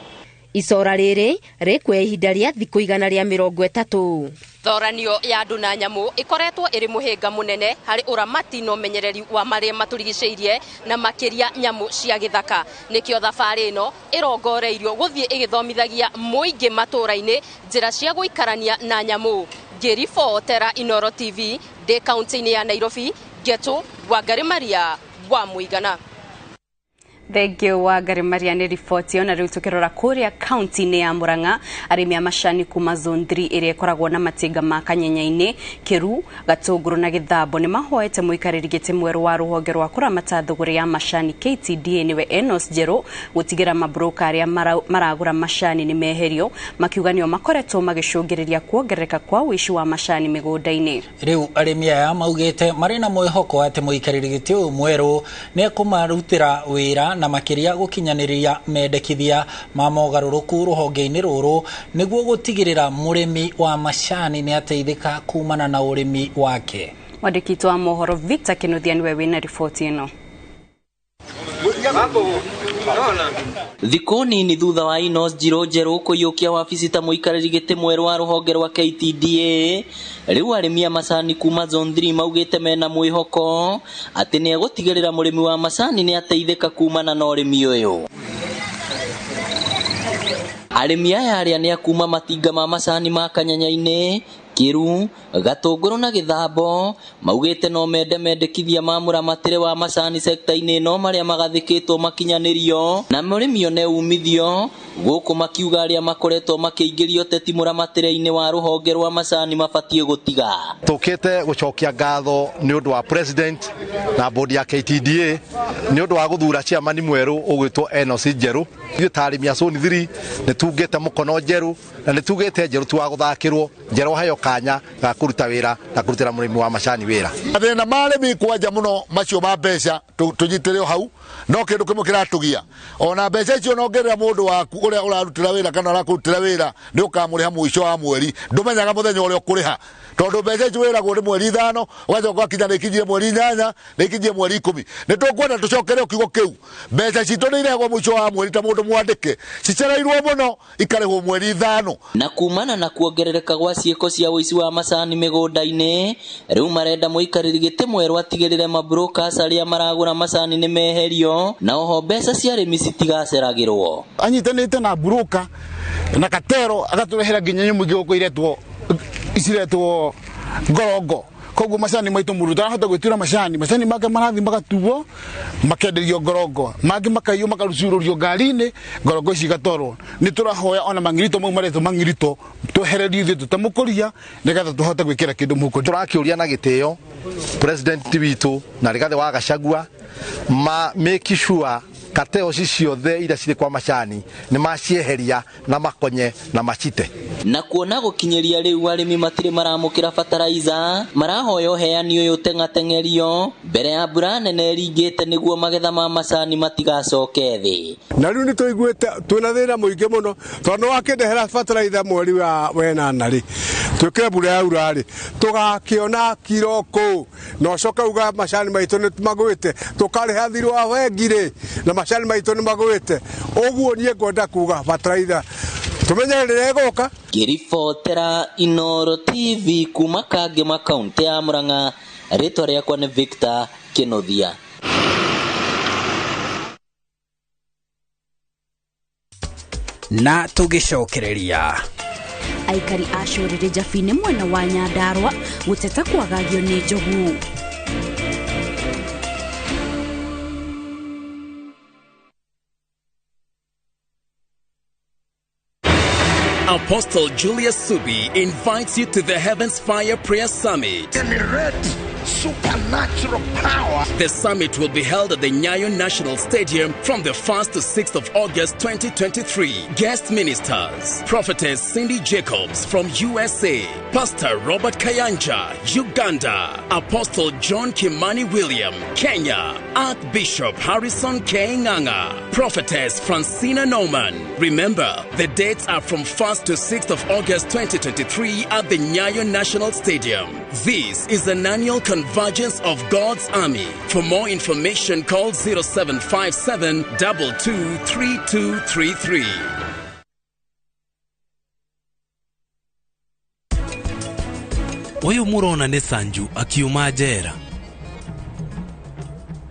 Icora rĩrĩ rĩkuoya ihinda rĩa thikũ 130. Thoranio ya andũ na nyamũ ĩkoretwo ĩrĩ mũhĩnga mũnene harĩ ũramati na ũmenyereri wa marĩa matũrigicĩirie na makĩria nyamũ cia gĩthaka. Nĩkĩo thabarĩ ĩno ĩrongoreirio gũthiĩ ĩgĩthomithagia mũingĩ matũra-inĩ njĩra cia gũikarania na nyamũ. Ngĩribotera Inoro TV ndĩ kaunti-inĩ ya Nairobi, Geto Wangari Maria wa Mũigana. Thank you Wangari Maria nĩ riboti ona rĩu tũkĩrora kũrĩa kaunti-inĩ ya Murang'a, arĩmi a macani kuma zone 3 ĩrĩa ĩkoragwo na matinga ma Kanyenya-inĩ, Kiru, Gatũngũrũ na Gĩthambo nĩ mahoete mũikarĩri gĩtĩ mwerũ wa rũhonge rwa kũramata thũgũrĩ ya macani KTDA nĩwe Enos Njerũ gũtigĩra mabroka arĩa maragũra macani nĩ meherio, makiuga nĩo makoretwo magĩcũngĩrĩria kuongerereka kwa ũici wa macani mĩgũnda-inĩ. Rĩu arĩmi aya maugĩte marĩ na mwĩhoko atĩ mũikarĩri gĩtĩ ũyũ mwerũ nĩ ekũmarutĩra wĩra na makiria gukinyanĩria mendekithia ma mogarũrũku rũhonge-inĩ rũrũ nĩguo gũtigĩrĩra mũrĩmi wa macani nĩ ateithĩka kumana na ũrĩmi wake. Mwandĩki wa mohoro Victor Kinuthia nĩwe wĩna riboti ĩno. Thikũ nini thutha wa Enos Njerũ kũiyũkia wabici ta mũikarĩri gĩtĩ mwerũ wa rũhonge rwa KTDA, rĩu arĩmi a macani kuma zone 3 maugĩte mena mwĩhoko atĩ nĩ egũtigĩrĩra mũrĩmi wa macani nĩ ateithĩka kumana na ũrĩmi ũyũ. Arĩmi aya arĩa nĩ akuma matinga ma macani ma Kanyenya-inĩ, Kiru, Gatũngũrũ na Gĩthambo maugĩte no mendekithia ma mũramatĩre wa macani sekta-inĩ no marĩa magathĩkĩtwo makinyanĩrio na mũrĩmi one umithio, gũkũ makiuga arĩa makoretwo makĩingĩrio teti mũramatĩre-inĩ wa rũhonge rwa macani mabatiĩ gũtiga. Tũkĩte gũcokia ngatho nĩ ũndũ wa president na bodi ya KTDA nĩ ũndũ wa gũthura chairman mwerũ ũgwĩtwo Enos Njerũ. Ithuĩ ta arĩmi a zone 3 nĩ tugĩte mũkono Njerũ na nĩ tugĩte Njerũ tu wa gũthakĩrwo, Njerũ hayo kanya ga kũruta wĩra na kũrutĩra mũrĩmi wa macani wĩra. Thĩna ma arĩmi kwanja mũno macio ma mbeca tũnyitĩre hau no kĩndũ kĩmwe kĩratũgia, ona mbeca icio nongerera mũndũ waku ũrĩa ũrarutĩra wĩra kana ũrakũrutĩra wĩra nĩ ũkamũrĩha mũico wa mweri, ndũmenyaga mũthenya ũrĩa ũkũrĩha, tondũ mbeca icio wĩragwo nĩ mweri 5 ũgacoka wakinya rĩkinyie mweri 8 rĩkinyie mweri 10. Nĩ tũkwenda tũcokere kiugo kĩu, mbeca citũ nĩ irĩhagwo mũico wa mweri ta mũndũ mwandĩke, cicereirwo mũno ikarĩhwo mweri 5. Na kumana na kuongerereka gwa ciĩko cia ũici wa macani mĩgũnda-inĩ, rĩu marenda mũikarĩri gĩtĩ mwerũ atigĩrĩre mabrokers arĩa maragũra macani nĩ meherio na oho mbeca cia arĩmi citigaceragĩrwo. Anyitanĩte na broker na katero agatũrehera nginya nyamũ ingĩ gũkũ iretwo ngorongo, koguo macani maitũ mũndũ ndarahota gwĩtira macani make marathi magatuo makenderio ngorongo, mangĩ makaiywo makarucurũrio ngari-inĩ, ngorongo ici igatwarwo. Nĩ tũrahoya ona mang'irito mau maretwo mang'irito twehererio ithuĩ tũtamũkũria nĩgetha tũhote gwĩkĩra kĩndũ mũhuko. Tũrakĩũria na gĩtĩo president witũ na Rigathĩ wa Gachagua make sure kateo ciothe iria cirĩ kwa macani nĩ macieheria na makonye na macite. Na kuona gũkinyĩria rĩu arĩmi matirĩ maramũkĩra fertilizer, marahoya ũheani ũyũ teng'ateng'erio mbere ya mbura nene ĩringĩte nĩguo magetha ma macani matigacoke thĩ. Na rĩu nĩ tũiguĩte twĩna thĩna mũingĩ mũno, tondũ wakĩndehera fertilizer mweri wa 8 twĩkĩre mbura yaura tũgakĩona kiro kũ na ũcoka uga macani maitũ nĩ magwĩte, tũkarĩha thirĩ wa bengi na macani maitũ nĩ magwĩte. Ũguo niĩ ngwenda kuga fertilizer tumenye rĩrĩa ĩgoka. Ngĩribotera Inoro TV kuma Kangema kaunti ya Murang'a, rĩtwa rĩakwa nĩ Victor Kinuthia. Na tũgĩcokereria aikari a Shorere Jabine mwena wa Nyandarua gũteta kwagagio nĩ njogu. Apostle Julius Subi invites you to the Heavens Fire Prayer Summit. Supernatural power. The summit will be held at the Nyayo National Stadium from the 1st to 6th of August 2023. Guest ministers: Prophetess Cindy Jacobs from USA, Pastor Robert Kayanja, Uganda, Apostle John Kimani William, Kenya, Archbishop Harrison K. Nganga, Prophetess Francina Norman. Remember, the dates are from 1st to 6th of August 2023 at the Nyayo National Stadium. This is an annual convergence of God's army. For more information, call 0757 223233. Uyu murona ni Sanju akiuma jera.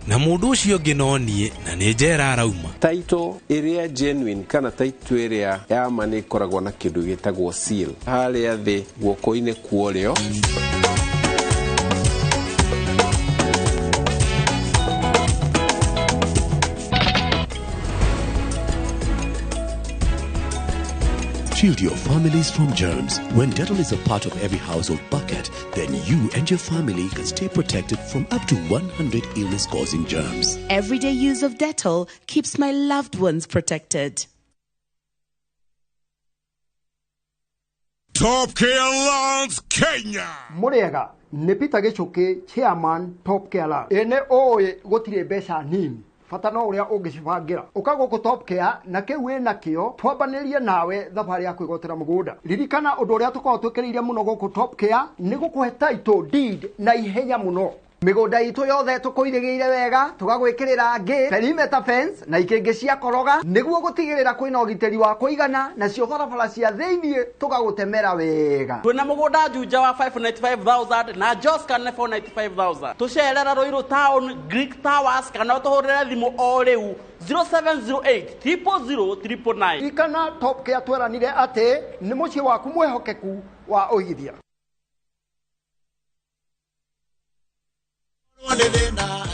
Na mundu ucio nginonie na ni jera arauma. Title area genuine kana title area ya mani koragwo na kindu gitagwo seal. Haria thi guoko-ini kuorio. Shield your families from germs. When Dettol is a part of every household bucket, then you and your family can stay protected from up to 100 illness-causing germs. Everyday use of Dettol keeps my loved ones protected. Top Care Alliance Kenya. Muriega, Nepita Gechoke, Chairman, Top Care Alliance. Ene oe gotire besa nini. Fatano uria ungicibangira ukago ku Top Care na kiwe nakio twambanirie nawe thabari ya kwigotera mugunda ririkana undu uria tukao twikiriire muno goku Top Care ni gukuhe title deed na ihenya muno migunda itu yothe tukuirigiire wega tugagwikirira ngi perimeter fence na ikingi cia koroga niguo gutigirira kwina ugiteri wa kuigana na cio barabara cia thiini tugagutemera wega twina mugunda juja wa 595,000 na Joscan 495,000 tucerera Ruiru Town Greek Towers kana tuhurire thimu o riu 0708 000 ikana Top Care tweranire ati ni mucie waku mwehokeku wa uigithia.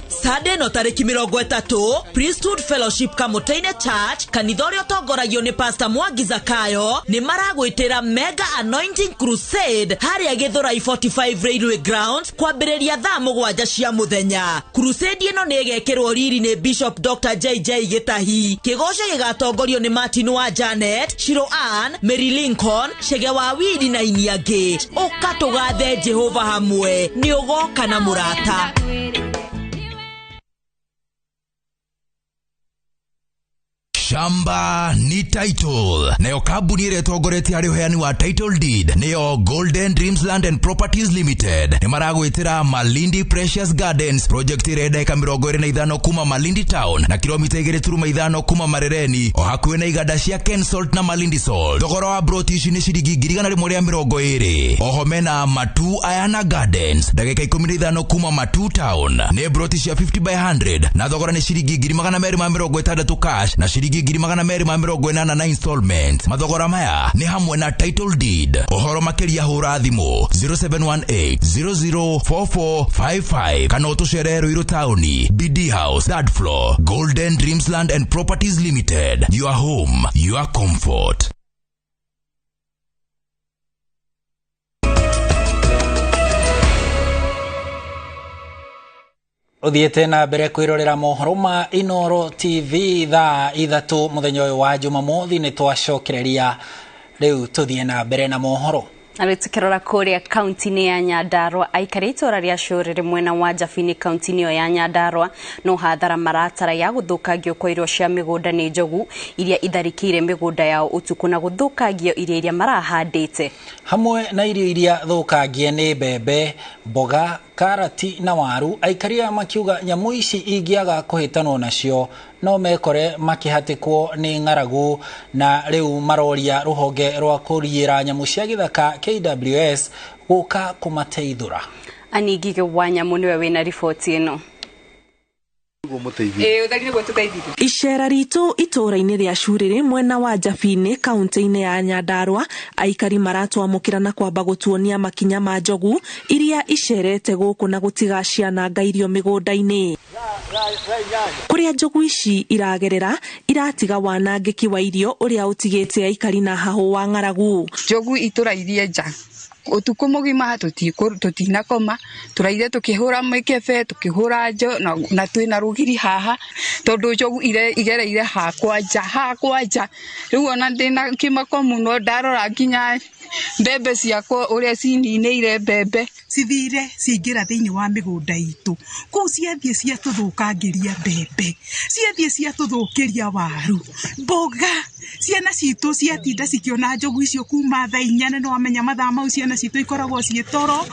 Sade no tariki 30 Priesthood Fellowship Kamuteine Church kanitha uria utongoragio ni Pastor Mwangi Zakayo ni maragwitira Mega Anointing Crusade haria Githurai 45 Railway Grounds kwambiriria thaa 7 cia muthenya. Crusade ino ni igekirwo riri ni Bishop Dr. JJ Gitahi. Kigoco gigatongorio ni Martin wa Janet, Shiro Ann, Mary Lincoln, Shege wa Wili na iniangi. Ukatugathe Jehova hamwe ni ugoka na murata. Shamba ni title. Nayo kabuni ire togoreti hari uheani wa title deed. Nayo Golden Dreams Land and Properties Limited. Ni maragwitira Malindi Precious Gardens. Project ire daika 25 kuma Malindi Town. Na kilomita 2.5 kuma Marereni. O hakuwe na igada cia Ken Salt na Malindi Salt. Thogora wa brotici ni ciringi 120. Oho mena Matu Ayana Gardens. Dagika 15 kuma Matu Town. Ne brotici ya 50 by 100. Na thogora ni ciringi 260 cash. Na ciringi 280 na installment. Mathogora maya ni hamwe na title deed. Ohoro makiria hura thimu 0718004455 kana utuchere Ruiru Town BD House 3rd floor Golden Dreams Land and Properties Limited. Your home, your comfort. Uthiete na mbere kwirorera mohoro ma Inoro TV thaa 3 muthenya uyu wa Jumamothi ni twacokereria riu tuthie na mbere na mohoro. Alitukirora kuria kaunti ya Nyandarua aikari itora ria Shorere mwena wa Jafini kaunti ya Nyandarua no hathara maratara ya guthukagio kwa irio cia migunda ni njogu iria itharikire migunda yao utuku na guthukagio iria marahandite hamwe na irio iria thukagie ni mbembe, mboga, karati na waru. Aikaria makiuga nyamu ici ingiaga kuhitanwo nacio no mekore makihatikwo ni ngaragu na riu maroria ruhonge rwa kuriira nyamu cia githaka KWS guka kumateithura. Anigige wa nyamu niwe wina ripoti ino. Icera ritu itura-ini ria Shuriri mwena wa Jafini kaunti-ini ya Nyandarua aikari maratwamukira na kwamba gutuonia makinya ma njogu iria icerete guku na gutiga ciana ngairio migunda-ini. kuria njogu ici iragerera iratiga wanangiki wa irio uria utigite aikari na hahu wa ng'aragu. Njogu ituraithie nja utuku mugima tutinakoma turaire tukihura mikebe tukihura njo na twina rugiri haha tondu njogu igereire hakwa nja riu ona ndina kimako muno ndarora nginya mbembe ciakwa uria cininire mbembe cithire cingira thiini wa migunda itu ku ciathie cia tuthukangiria mbembe ciathie cia tuthukiria waru mboga ciana citu ciatinda cikiona njogu icio kuma thaa 4 no amenya mathaa mau ciana citu ikoragwo ciitoro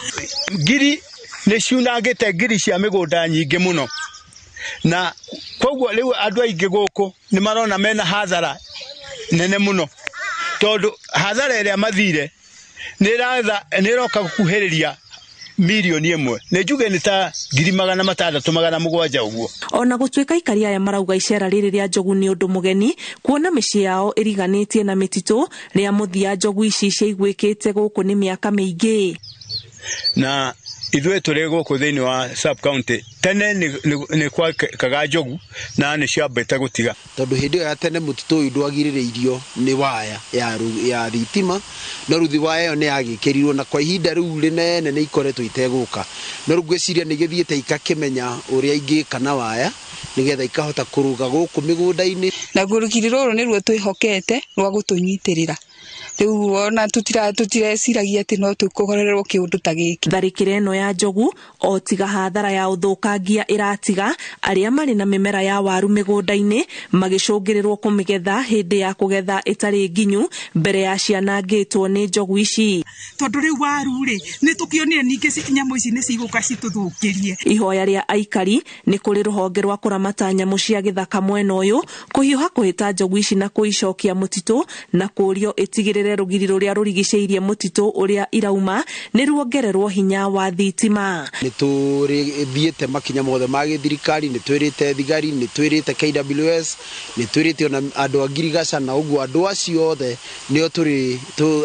ngiri ni ciunangite ngiri cia migunda nyingi muno na koguo riu andu aingi guku ni marona mena hathara nene muno tondu hathara iria mathire ni roka gukuhiriria milioni imwe ne njuge ni ta 600,700 uguo. Ona gutuika aikari aya marauga icera riri ria njogu ni undu mugeni kuona micii yao iriganitie na mititu ria muthia njogu ici ciaiguikite guku ni miaka mingi na ithwe turi guku thiini wa sub county tene ni kwa kaga njogu na ni ciambete gutiga tondu hindi ya tene mutitu uyu ndwagirireirio ni waya ya thitima no ruthi waya yo ni agikirirwo na kwa ihinda riu rinene ni ikoretwo iteguka no rugwiciria ni githiete ikakimenya uria ingika na waya nigetha ikahota kuruga guku migunda-ini na gurukiri ruru ni ruo twihokete rwa gutunyitirira riu ona tutireciragia ati no tukugorererwo kiundu ta giki. Tharikire ino ya njogu o tiga hathara ya uthukangia iratiga aria mari na mimera ya waru migunda-ini magicungirirwo kumigetha hindi ya kugetha itari nginyu mbere ya cianangitwo ni njogu ici tondu riu waru ri ni tukionire ningi nyamu ici ni ciguka cituthukirie. Ihoya ria aikari ni kuri ruhonge rwa kuramata nyamu cia githaka mwena uyu kuhiuha kuhita njogu ici na kuicokia mutitu na kurio itigirire rugiri ruria rurigiceirie mutitu uria irauma ni ruongererwo hinya wa thitima. Ni turithiete makinya mothe ma githirikari ni twirite thigari ni twirite KWS ni twirite ona andu a ngirigaca na uguo andu acio othe nio turi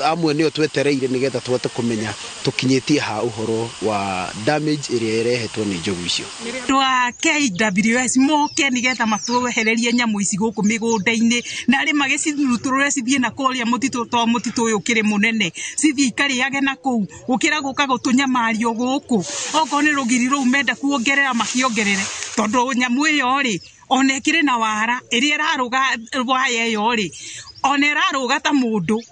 amwe nio twetereire nigetha twote kumenya tukinyitie ha uhoro wa damage iria irehetwo ni njogu icio. Twa KWS moke nigetha matwehererie nyamu ici guku migunda-ini na ari magiciruturure cithie na koria mutitu to mutitu uyu kiri munene cithie ikariage na kuu ukira guka gutunyamario guku oko ni rugiri ru menda kuongerera makiongerere tondu nyamu iyo ri ona ikiri na wara iria raruga waya iyo ri ona raruga ta mundu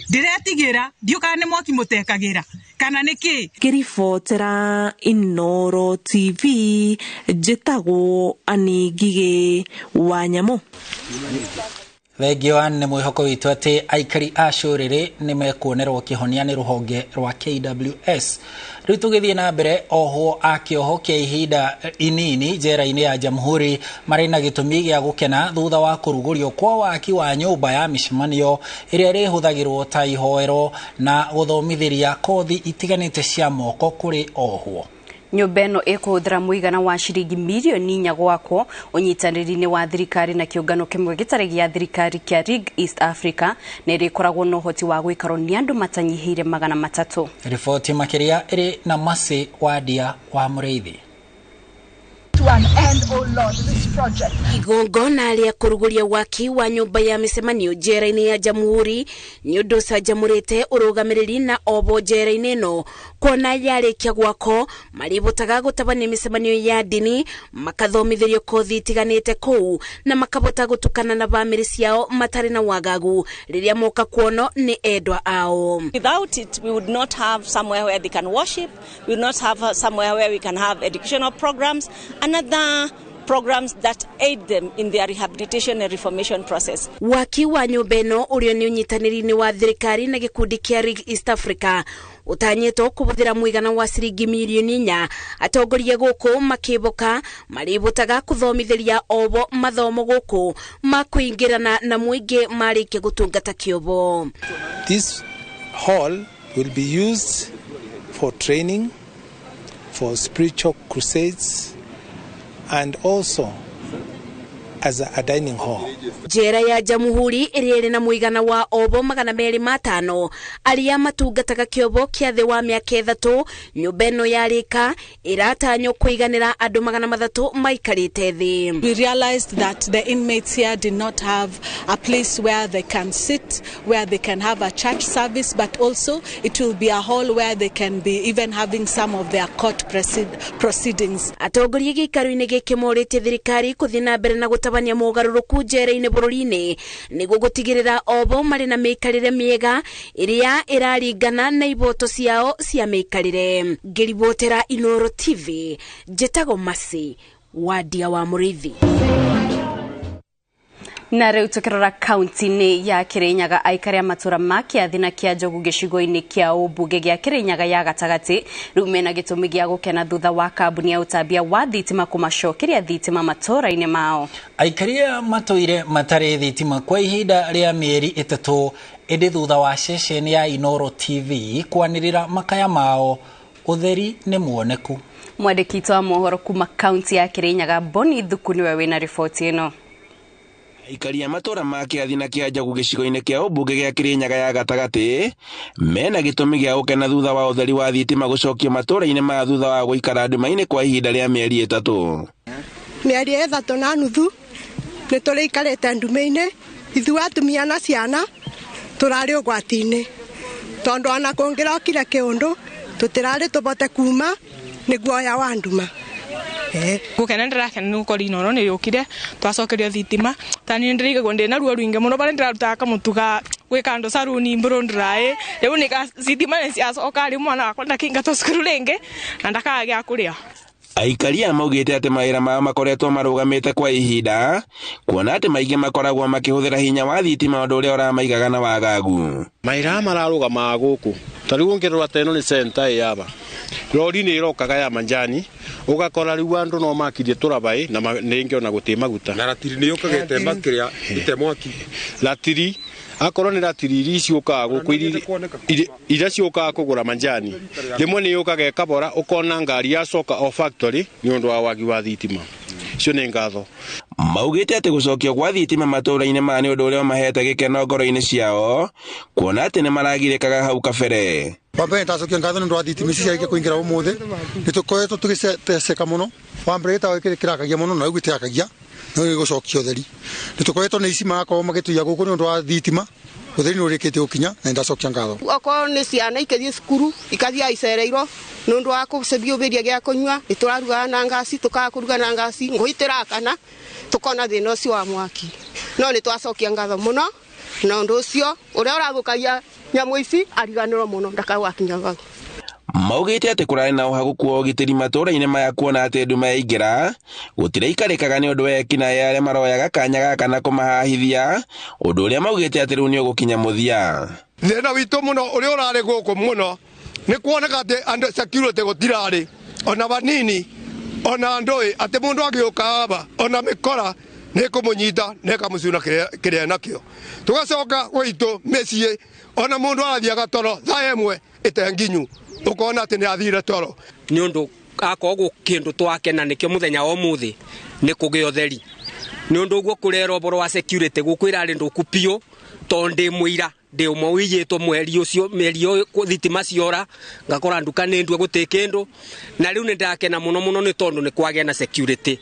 ndiretigira ndiuka ni mwaki mutekagira kana niki. Kiribotera Inoro TV njitagwo Ani Ngige wa Nyamu. Thengio nĩ mwĩhoko witũ atĩ aikari a cũrĩrĩ nĩ mekuonerwo kĩhonia nĩ rũhonge rwa KWS. Rĩu tũgĩthiĩ na mbere, ohwo a kĩoho kĩa ihinda inini njera-inĩ ya Jamhuri marĩ na gĩtũmi gĩa gũkena thutha wa kũrugũrio kwa waki wa nyũmba ya mĩcemanio ĩrĩa ĩrĩhũthagĩrwo ta ihoero na gũthomithĩria kothi itiganĩte cia moko kũrĩ ohwo. Nyũmba ĩno ĩkũhũthĩra mũigana wa ciringi milioni 4 gwakwo ũnyitanĩri-inĩ wa thirikari na kĩũngano kĩmwe gĩtarĩ gĩa thirikari kĩa Rig East Africa na ĩrĩkoragwo na ũhoti wa gwĩkarwo nĩ andũ matanyihiire 300. Riboti makĩria ĩrĩ na Masi Wadia wa Mũrĩithi. Igongona rĩa kũrugũria waki wa nyũmba ya mĩcemanio njera-inĩ ya Jamhuri nĩ ũndũ ũcanjamũrĩte ũrũgamĩrĩri na obo njera-inĩ ĩno kuona yarĩkia gwako marĩbotaga gũtabania mĩcemanio ya ndini makathomithĩrio kothi itiganĩte kũu na makabota gũtukana na bamĩrĩ ciao matarĩ na wagagu rĩrĩa moka kuono nĩ endwa ao. Without it, we would not have somewhere where they can worship, we would not have somewhere where we can have educational programs and other programs that aid them in their rehabilitation and reformation process. Waki wa nyũmba ĩno ũrĩa nĩ ũnyitanĩri-inĩ wa thirikari na gĩkundi kĩa Rig East Africa utanyĩtwo kũbũthĩra mũigana wa ciringi milioni 4. Atongoria gũkũ makĩboka marĩbotaga kũthomithĩria obo mathomo gũkũ makwĩingĩrana na mũingĩ marĩkia gũtungata kĩobo. This hall will be used for training, for spiritual crusades, and also as a dining hall. Njera ya Jamhuri ĩrĩ na mũigana wa obo 250 arĩa matungataga kĩobo kĩa thĩ wa mĩaka 3. Nyũmba ĩno yarĩka ĩratanywo kũiganĩra andũ 300 maikarĩte thĩ. We realized that the inmates here did not have a place where they can sit, where they can have a church service, but also it will be a hall where they can be even having some of their court proceedings. Atongoria gĩikaro-inĩ gĩkĩ morĩtie thirikari kũthiĩ na mbere na gũtabania mogarũrũku njera-inĩ bũrũri-inĩ nĩguo gũtigĩrĩra obo marĩ na mĩikarĩre mĩega ĩrĩa ĩraringana na iboto ciao cia mĩikarĩre. Ngĩribotera Inooro TV, njĩtagwo Masi Wadia wa Mũrĩithi. Na rĩu tũkĩrora kaunti-inĩ ya Kirinyaga aikari a matura ma Kĩathi na Kĩanjogu gĩcigo-inĩ kĩa ũmbunge gĩa Kirinyaga ya gatagatĩ rĩu mena gĩtũmi gĩa gũkena thutha wa kambuni ya ũtambia wa thitima kũmacokeria thitima matũra-inĩ mao. Aikari a matũire matarĩ thitima kwa ihinda rĩa mĩeri 3 ĩndĩ thutha wa ceceni ya Inooro TV kwanĩrĩra makaya mao ũtheri nĩ muoneku. Mwandĩki wa mohoro kuma kaunti ya Kirinyaga Boni Thuku nĩwe wĩna riboti ĩno. Aikari a matura ma Kĩathi na Kĩanjogu gĩcigo-inĩ kĩa ũmbunge gĩa Kirinyaga ya gatagatĩ mena gĩtũmi gĩa gũkena thutha wa ũtheri wa thitima gũcokio matũra-inĩ ma thutha wa gũikara nduma-inĩ kwa ihinda rĩa mĩeri 3. Mĩeri 3 na nuthu nĩ tũrĩikarĩte nduma-inĩ, ithuĩ atumia na ciana tũrarĩ ũgwati-inĩ tondũ ona kũngĩrokire kĩũndũ tũtirarĩ tũbote kuma nĩ guoya wa nduma. Gũkena ndĩrakena nĩ gũkorwo Inooro nĩ yũkire twacokerio thitima tani ndĩraigua ndĩna ruo rũingĩ mũno bara ndĩrarutaga kamũtuga gwĩka ndo saruni mbũrũ ndĩraĩ rĩu nĩ thitima nĩ ciacoka rĩ mwana wakwa ndakingatwo cukuru rĩngĩ na ndakaga gĩa kũrĩa. Aikari a maugĩte atĩ mawĩra mao makoretwo marũgamĩte kwa ihinda kuona atĩ maingĩ makoragwo makĩhũthĩra hinya wa thitima ũndũ ũrĩa ũramaigaga na wagagu. Mawĩra mararũgama gũkũ ta rĩu ngĩrora teno nĩ center yaba rori nĩ irokaga ya manjani ugakora rĩu andũ no makirie tũrabaĩ na nĩngĩ ona gũtĩ maguta na ratiri nĩ yũkagĩte makĩria ite mwaki ratiri akorwo nĩ ratiri iria ciũkaga gũkũ iria ciũkaga kũgũra manjani rĩmwe nĩ yũkaga kabora ũkona ngari yacoka o factory nĩ ũndũ wa wagi wa thitima. Icio nĩ ngatho. Maugĩte atĩ gũcokio kwa thitima matũra-inĩ ma nĩ ũndũ ũrĩa mahete gĩkeno ngoro-inĩ ciao kuona atĩ nĩ maragirĩkaga hau kabere. Wambere nĩtacokio ngatho nĩ ũndũ wa thitima ici ciarĩkia kũingĩra ũmũthĩ nĩtũkoretwo tũgĩteceka mũno. Wambere gĩtagĩkĩrakagia mũno na rĩu gĩtĩakagia no gĩgũcokia ũtheri. Nĩtũkoretwo nĩ ici marakorwo magĩtũiya gũkũ nĩ ũndũ wa thitima ũtheri nĩ ũrĩkĩte gũkinya na nĩndacokia ngatho. Okorwo nĩ ciana ikĩthiĩ cukuru ikathiĩ icereirwo nĩ ũndũ wa kũcebia gĩa kũnyua nĩtũraruga na ngasi tũkaga kũruga na ngasi ngũi itirakana tũkona thĩna ũcio wa mwaki no nĩtwacokia ngatho mũno na ũndũ ũcio ũrĩa ũrathũkagia nyamũ ici ariganĩrwo mũno ndakagwakinya hau. Maugĩte atĩ kũrarĩ na ũhagũku wa ũgitĩri matũra-inĩ maya kuona atĩ nduma yaingĩra gũtiraikarĩkaga nĩ ũndũ wa ekinaĩ arĩa maroyaga kanya gaka na kũmahahithia ũndũ ũrĩa maugĩte atĩ rĩu nĩ ũgũkinya mũthia. Thĩna witũ mũno ũrĩa ũrarĩ gũkũ mũno nĩ kuoneka atĩ andũ security gũtirarĩ ona banini ona ndũĩ atĩ mũndũ agĩũka aba ona mĩkora nĩ kũmũnyita na ĩkamũcuna kĩrĩa nakĩo. Tũgacoka gwitũ mĩciĩ ona mũndũ arathiaga toro thaa ĩmwe ĩtenginyu ũkona atĩ nĩ athire toro. Nĩ ũndũ akorwo kĩndũ twakena nĩkĩo mũthenya wa ũmũthĩ nĩ kũgĩa ũtheri. Nĩ ũndũ ũguo kũrera ũboro wa security gũkũ irarĩ ndũku biũ tondũ ndĩ mũira ndĩ ũmwe wĩigĩtwo mweri ũcio thitima ciora ngakora nduka nĩ ndue gũtĩ kĩndũ na rĩu nĩ ndakena mũno nĩ tondũ nĩ kwagĩa na security.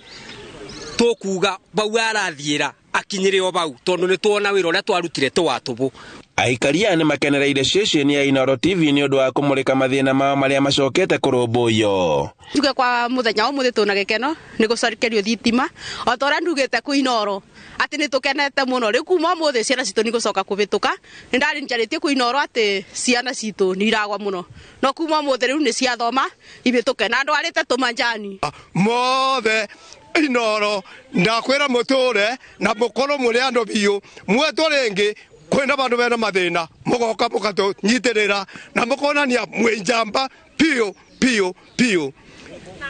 Tũkuga bau arathiĩra akinyĩre o bau tondũ nĩ tuona wĩra ũrĩa twarutire tũwatũbũ. Aikari aya nĩ makenereire ceceni ya Inooro TV nĩ ũndũ wa kũmũrĩka mathĩna mao marĩa macokete kũrũmbũiyo. Tuge kwa mũthenya ũmũthĩ tũna gĩkeno nĩ gũcokerio thitima o ta ũrĩa ndugĩte kwĩ Inooro atĩ nĩ tũkenete mũno rĩu kuma ũmũthĩ ciana citũ nĩ gũcoka kũbĩtũka nĩ ndarĩ njarĩtie kwĩ Inooro atĩ ciana citũ nĩ iragwa mũno no kuma ũmũthĩ rĩu nĩ ciathoma ibĩtũke na andũ arĩte tũmanjani mothe Inooro ndakwĩra mũtũre na mũkorwo mũrĩ andũ biũ mwetwo rĩngĩ kwenda bandu bena mathina mugoka mukatũnyitĩrĩra na mukonania mwĩnjamba piũ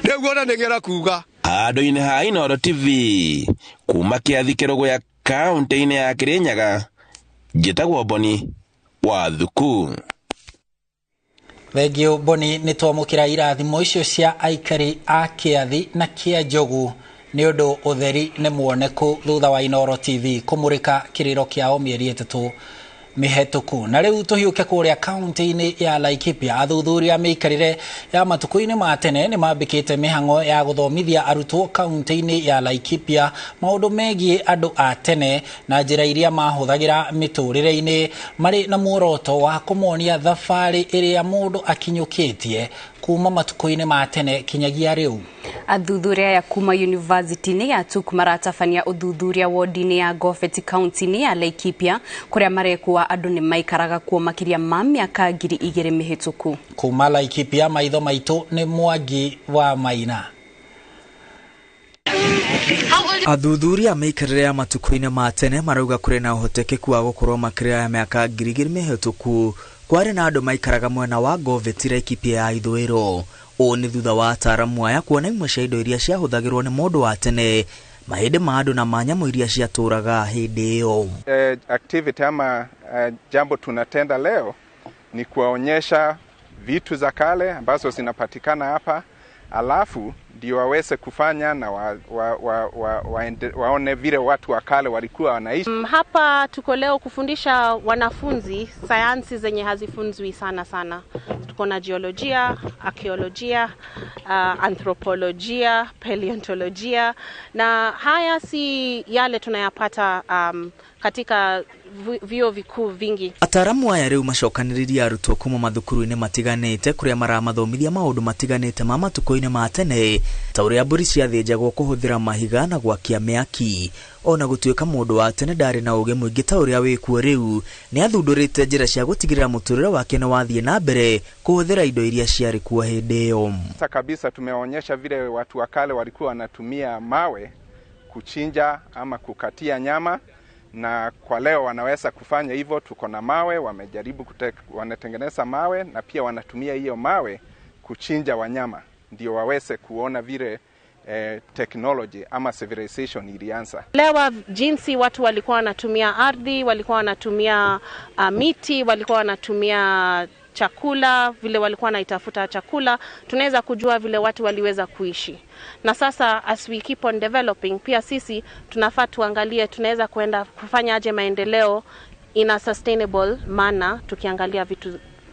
nĩguo na nĩgera kuga. Handũ-inĩ ha Inooro TV kuma Kĩathi kĩrũgũ kaunti-inĩ ya Kirinyaga njĩtagwo Boni wa Thuku. Thengio Boni nĩ twamũkĩra irathimo icio cia aikari a Kĩathi na Kĩanjogu nĩ ũndũ ũtheri nĩ muoneku thutha wa Inooro TV kũmũrĩka kĩrĩro kĩao mĩeri 3 mĩhetũku. Na rĩu tũhiũke kũrĩa kaunti-inĩ ya Laikipia, athuthuria mĩikarĩre ya matukũ-inĩ ma tene nĩ mambĩkĩte mĩhang'o ya gũthomithia arutwo kaunti-inĩ ya Laikipia maũndũ megiĩ andũ a tene na njĩra iria mahũthagĩra mĩtũrĩre-inĩ, marĩ na muoroto wa kũmonia thabarĩ ĩrĩa mũndũ akinyũkĩtie kuma matukũ-inĩ ma tene kinyagia rĩu. Athuthuria ya kuma university-inĩ ya TUK maratabania uthuthuria wodi-inĩ ya Gofeti kaunti-inĩ ya Laikipia kũrĩa marekuwa andũ nĩ maikaraga kuo makĩria ma mĩaka 2,000 mĩhetũku. Kuma Laikipia, maitho maitũ nĩ Mwangi wa Maina. Athuthuria mĩikarĩre ya matukũ-inĩ ma tene marauga kũrĩ na ũhotekeku wa gũkorwo makĩria ya mĩaka 2,000 mĩhetũku kwarĩ na andũ maikaraga mwena wa Gofeti Laikipia ya ithũĩro. Ũũ nĩ thutha wa ataaramu aya kuona imwe cia indo iria ciahũthagĩrwo nĩ mũndũ wa tene, mahĩndĩ ma andũ na manyamũ iria ciatũraga hĩndĩ ĩyo. Activity ama jambo tunatenda leo ni kuwaonyesha vitu za kale ambazo zinapatikana hapa, alafu ndio waweze kufanya na waone vile watu wa kale walikuwa wanaishi. Hapa tuko leo kufundisha wanafunzi sayansi zenye hazifunzwi sana. Tuko na geolojia, arkeolojia, anthropolojia, paleontolojia, na haya si yale tunayapata katika vio vikuu vingi. Ataaramu aya rĩu macokanĩrĩria arutwo kuma mathukuru-inĩ matiganĩte kũrĩa maramathomithia maũndũ matiganĩte ma matukũ-inĩ ma tene, ta ũrĩa mbũri ciathĩnjagwo kũhũthĩra mahiga na gwakia mĩaki. Ona gũtuĩka mũndũ wa tene ndarĩ na ũgĩ mũingĩ ta ũrĩa wĩkuo rĩu, nĩ athundũrĩte njĩra cia gũtigĩrĩra mũtũrĩre wake nĩ wathiĩ na mbere kũhũthĩra indo iria ciarĩ kuo hĩndĩ ĩyo. Sasa kabisa tumeonyesha vile watu wa kale walikuwa wanatumia mawe kuchinja ama kukatia nyama, na kwa leo wanaweza kufanya hivyo. Tuko na mawe, wamejaribu wanatengeneza mawe na pia wanatumia hiyo mawe kuchinja wanyama ndio waweze kuona vile technology ama civilization ilianza. Lewa jinsi watu walikuwa wanatumia ardhi, walikuwa wanatumia miti, walikuwa wanatumia chakula, vile walikuwa wanaitafuta chakula, tunaweza kujua vile watu waliweza kuishi. Na sasa as we keep on developing, pia sisi tunafaa tuangalie tunaweza kuenda kufanya aje maendeleo in a sustainable manner, tukiangalia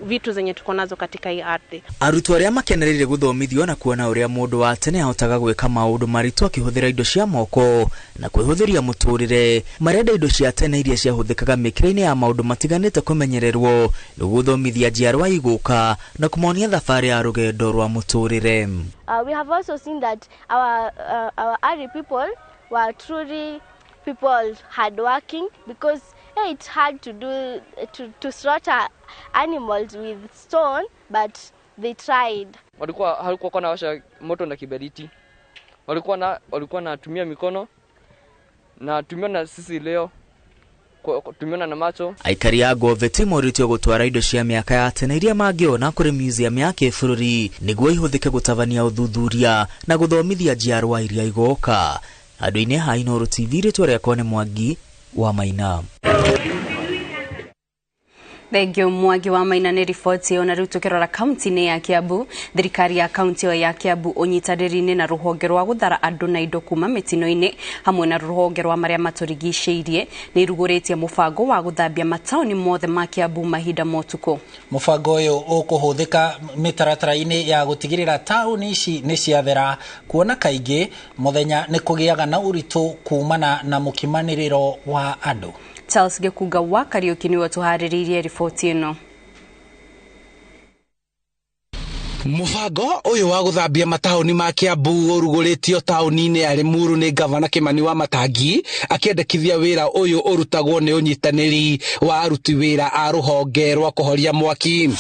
vitu zenye tuko nazo katika hii ardhi. Arutwo arĩa makenereire gũthomithio na kuona ũrĩa mũndũ wa tene ahotaga gwĩka maũndũ maritũ akĩhũthĩra indo cia moko na kwĩhũthĩria mũtũrĩre, marenda indo cia tene iria ciahũthĩkaga mĩkĩre-inĩ ya maũndũ matiganĩte kũmenyererwo nĩguo gũthomithia njiarwa igũka na kũmonia thabarĩ ya rũgendo rwa mũtũrĩre. We have also seen that our early people were truly people hardworking, because it's hard to slaughter animals with stone, but they tried. Halikuwa kuna washa moto na kiberiti, walikuwa na tumia mikono na tumia na sisi leo tumiona na macho. Aikari a Gofeti moritio gũtwara indo cia mĩaka ya tene iria mangĩona kũrĩ museum ya kĩbũrũri nĩguo ihũthĩke gũtabania ũthuthuria na gũthomithia njiarwa iria igoka. Andũ-inĩ ha Inooro TV, rĩtwa rĩakwa nĩ Mwangi wa Maina. Thengio Mwangi wa Maina nĩ riboti ĩyo. Na rĩu tũkĩrora kaunti-inĩ ya Kiambu, thirikari ya kaunti ĩyo ya Kiambu ũnyitanĩri-inĩ na rũhonge rwa gũthara andũ na indo kuma mĩtino-inĩ hamwe na rũhonge rwa marĩa matũrigicĩirie nĩ irugũrĩtie mũbango wa gũthambia mataũni mothe ma Kiambu mahinda motukũ. Mũbango ũyũ ũkũhũthĩka mĩtaratara-inĩ ya gũtigĩrĩra taũni ici nĩ ciathera, kuona kaingĩ mũthenya nĩ kũgĩaga na ũritũ kumana na mũkimanĩrĩro wa andũ. Charles Gekuga wa Kariuki niwe tuharĩrĩirie riboti ĩno. Mũbango ũyũ wa gũthambia mataũni ma Kiambu ũrugũrĩtio taũni-inĩ ya Limuru nĩ gavana Kimani wa Matangi, akĩendekithia wĩra ũyũ ũrutagwo nĩ ũnyitanĩri wa aruti wĩra a rũhonge rwa kũhoria mwaki.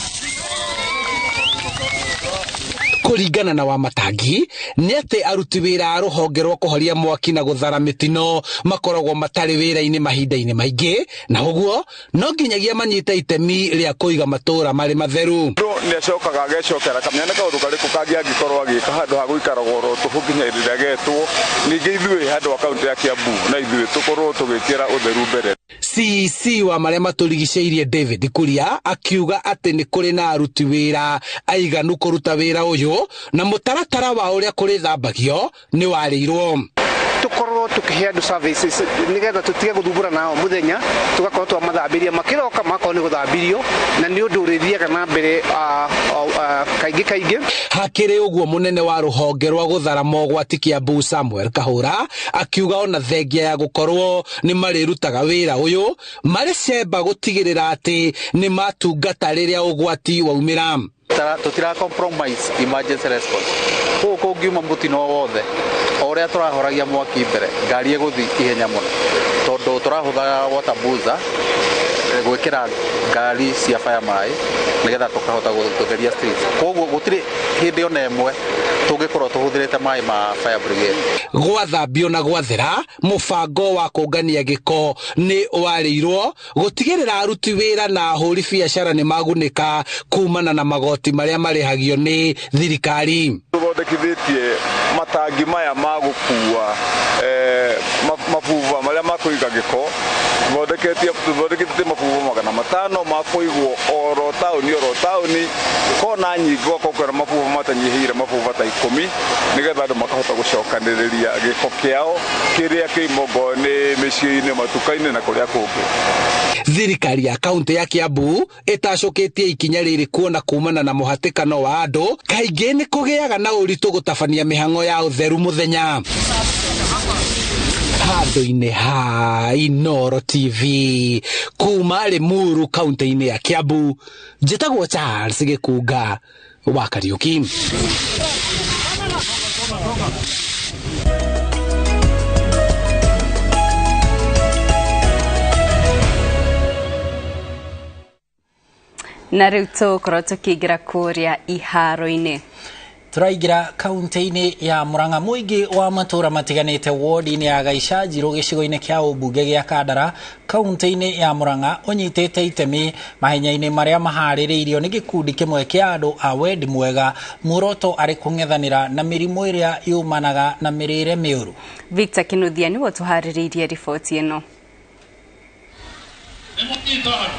Kũringana na wa Matangi, nĩ atĩ aruti wĩra a rũhonge rwa kũhoria mwaki na gũthara mĩtino makoragwo matarĩ wĩra-inĩ mahinda-inĩ maingĩ, na ũguo no nginyagia manyite itemi rĩa kũiga matũũra marĩ matheru. Nĩ acokaga agecokera kamenya nĩ kaũndũ karĩkũ kangĩ angĩkorwo agĩka handũ ha gũikara goro tũhũkinya rĩrĩa getwo. Ningĩ ithuĩ handũ wa kaunti ya Kiambu na ithuĩ tũkorwo tũgĩkĩra ũtheru mbere. CC wa marĩa matũrigicĩirie David Kuria akiuga atĩ nĩ kũrĩ na aruti wĩra aiganu kũruta wĩra ũyũ, na mũtaratara wa ũrĩa kũrĩthambagio nĩ warĩirwo. tukihe andu services nigetha tutige guthumbura nao muthenya tugakorwo twamathambiria makiroka makorwo ni guthambirio na ni undu urithiaga na mbere kaingi hakiri uguo munene wa ruhonge rwa guthara mogwati Kiambu Samuel Kahura akiuga ona thengia ya gukorwo ni marirutaga wira uyu mari cemba gutigirira ati ni matungata riria ugwati waumira tutira compromise emergency response ko ngiuma mutino wothe oria turahoragia mwaki mbere ngari iguthi ihenya muno tondu turahutha water boozer gwikira ngari cia fire mai nigetha tukahota gutheria streets koguo gutiri hindi ona emwe tungikorwo tuhuthirite mai ma fire brigade gwathambio na gwathera mubango wa kungania giko ni warirwo gutigirira aruti wira na huri biashara ni magunika kumana na magoti maria marihagio ni thirikari tuthondekithitie matangi maya magukua mabuba maria makuiga giko tuthondekithie mabuba 500 makuigwo oro tauni kona nyingi gokokera mabuba matanyihire mabuba ta 10 nigetha andu makahota gucokaniriria giko kiao kiria kiimogo ni micii-ini matuka-ini na kuria kungi. Thirikari ya kaunti ya Kiambu itacoketie ikinya riri kuona kumana na muhatikano wa andu kaingi ni kugiaga na uritu gutabania mihango ya utheru muthenya handu-ini ha Inoro TV kuma Limuru kaunti-ini ya Kiambu njitagwo Charles Gikunga wa Kariuki. Na riu tukorwo tukiingira kuria iharo-ini turaigira kaunti-ini ya Murang'a muingi wa matura matiganite ward-ini ya Gaichanjiru gicigo-ini kia ubunge gia Kandara kaunti-ini ya Murang'a unyitite itemi mahenya-ini maria mahaririirio ni gikundi kimwe kia andu a wendi mwega muroto ari kung'ethanira na mirimu iria yumanaga na mirire miuru. Victor Kinuthia niwe tuhaririirie riboti ino.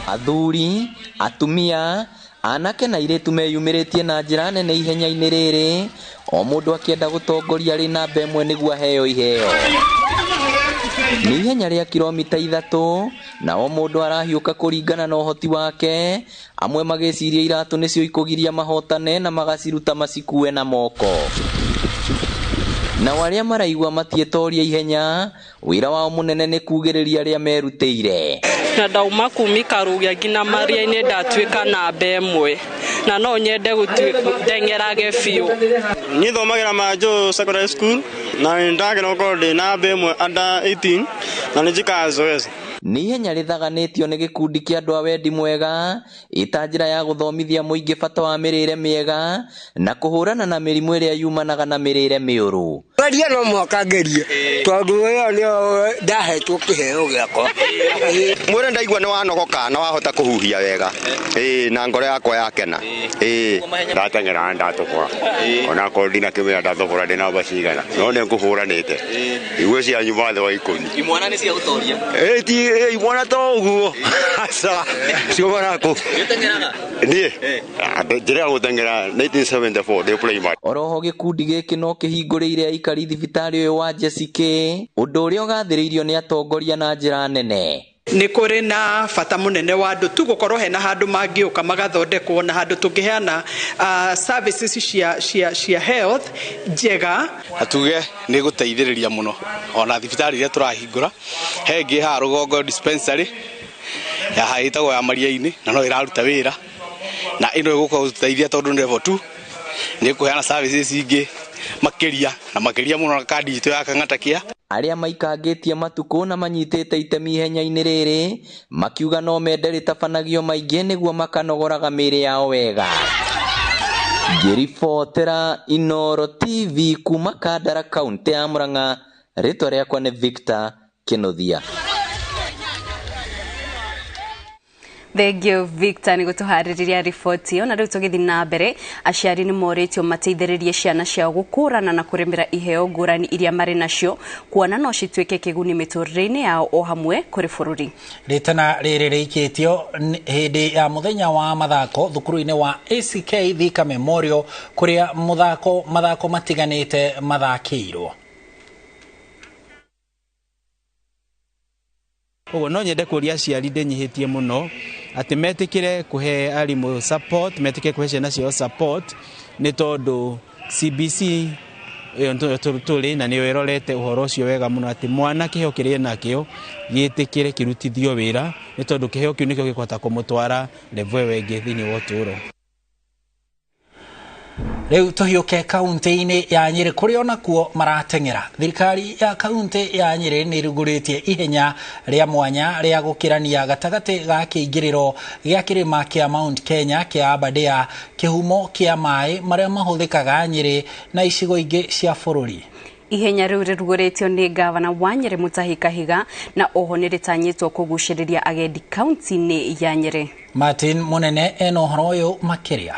Athuri, atumia, anake na iretu meyumiritie na njira nene ihenya-ini riri o mundu akienda gutongoria ri na mbemwe niguo heo iheo ni ihenya ria kilomita 3 na o mundu arahiuka kuringana na uhoti wake amwe magiciria iratu nicio ikugiria mahotane na magaciruta macikue na moko na waria maraigwa matietoria ihenya wira wao munene ni kugiriria ria merutire na ndauma kumika rugia ngina maria-ini ndatwika na mbemwe na no nyende gutengerage biu ni thomagira Manjo secondary school na ndagena ukorwo ndi na mbemwe under 18 na njikazoezi ni ihenya rithaganitio ni gikundi kia andu a wendi mwega ita njira ya guthomithia muingi bata wa mirire miega na kuhurana na mirimu iria yumanaga na mirire miuru Waria no mwaka ngerie tondu yo ni ndahetwo kiheo giakwa mwire ndaigua ni wanogoka na wahota kuhuhia wega na ngoro yakwa yakena ndatengera ndatukwa ona kodina kimira ndathogora ndina bacigana no ne nguhuranite igwe cia nyuma the wa ikoni imwana ni cia gutoria imwana to uguo asa cio barako gitengeraga njira gutengera 1974 de primary oroho gikundi giki no kihinguriire aikari thibitari uyu wa Jessica undu uria ugathiriirio ni atongoria na njira nene ni kuri na bata munene wa andu tu gukorwo hena handu mangiuka magathondekwo na handu tungiheana services cia health njega atuge ni guteithiriria muno ona thibitari ria turahingura hengi ha rugongo dispensary ya haitagwo ya maria-ini na no iraruta wira na ino igukorwo guteithia tondu level 2 ni kuheana services ingi makiria muno na kandi itu ya kang'atakia aria maikangitie matuku na manyitite itemi ihenya-ini riri makiuga no mende ritabanagio maingi niguo makanogoraga miri yao wega. Ngiribotera Inoro TV kuma Kandara kaunti ya Murang'a ritwa riakwa ni Victor Kinuthia. Thengio Victor ni gutuhaririria riboti yo na riu tugithi na mbere aciari ni moritio mateithiririe ciana ciao gukurana na kuremera iheo ngurani iria mari nacio kuona no citwike kiguni miturire-ini yao o hamwe kuri bururi ritana riri rikitio hindi ya muthenya wa mathako thukuru-ini wa ACK Thika Memorial kuria mathako matiganite mathakirwo koguo no nyende kuria ciari ndinyihitie muno ati metikire kuhe arimu support, metikire kuhe ciana cio support ni tondu CBC tuli na niyo irorete uhoro ucio wega muno ati mwana kiheo kirie nakio gitikire kirutithio wira ni tondu kiheo kiu nikio gikwata kumutwara level wengi thini wa uturo. Rĩu tũhiũke kaunti-inĩ ya Nyĩrĩ kũrĩa ona kuo marateng'era. Thirikari ya kaunti ya Nyĩrĩ nĩ ĩrugũrĩtie ihenya rĩa mwanya rĩa gũkĩrania gatagatĩ ga kĩingĩrĩro gĩa kĩrĩma kĩa Mount Kenya kĩa Aberdare, kĩhumo kĩa maĩ marĩa mahũthĩkaga Nyĩrĩ na icigo ingĩ cia bũrũri. Ihenya rĩu rĩrugũrĩtio nĩ gavana wa Nyĩrĩ Mutahi Kahiga na oho nĩ rĩtanyĩtwo kũgucĩrĩria agendi kaunti-inĩ ya Nyĩrĩ. Martin Munene ena ũhoro ũyũ makĩria.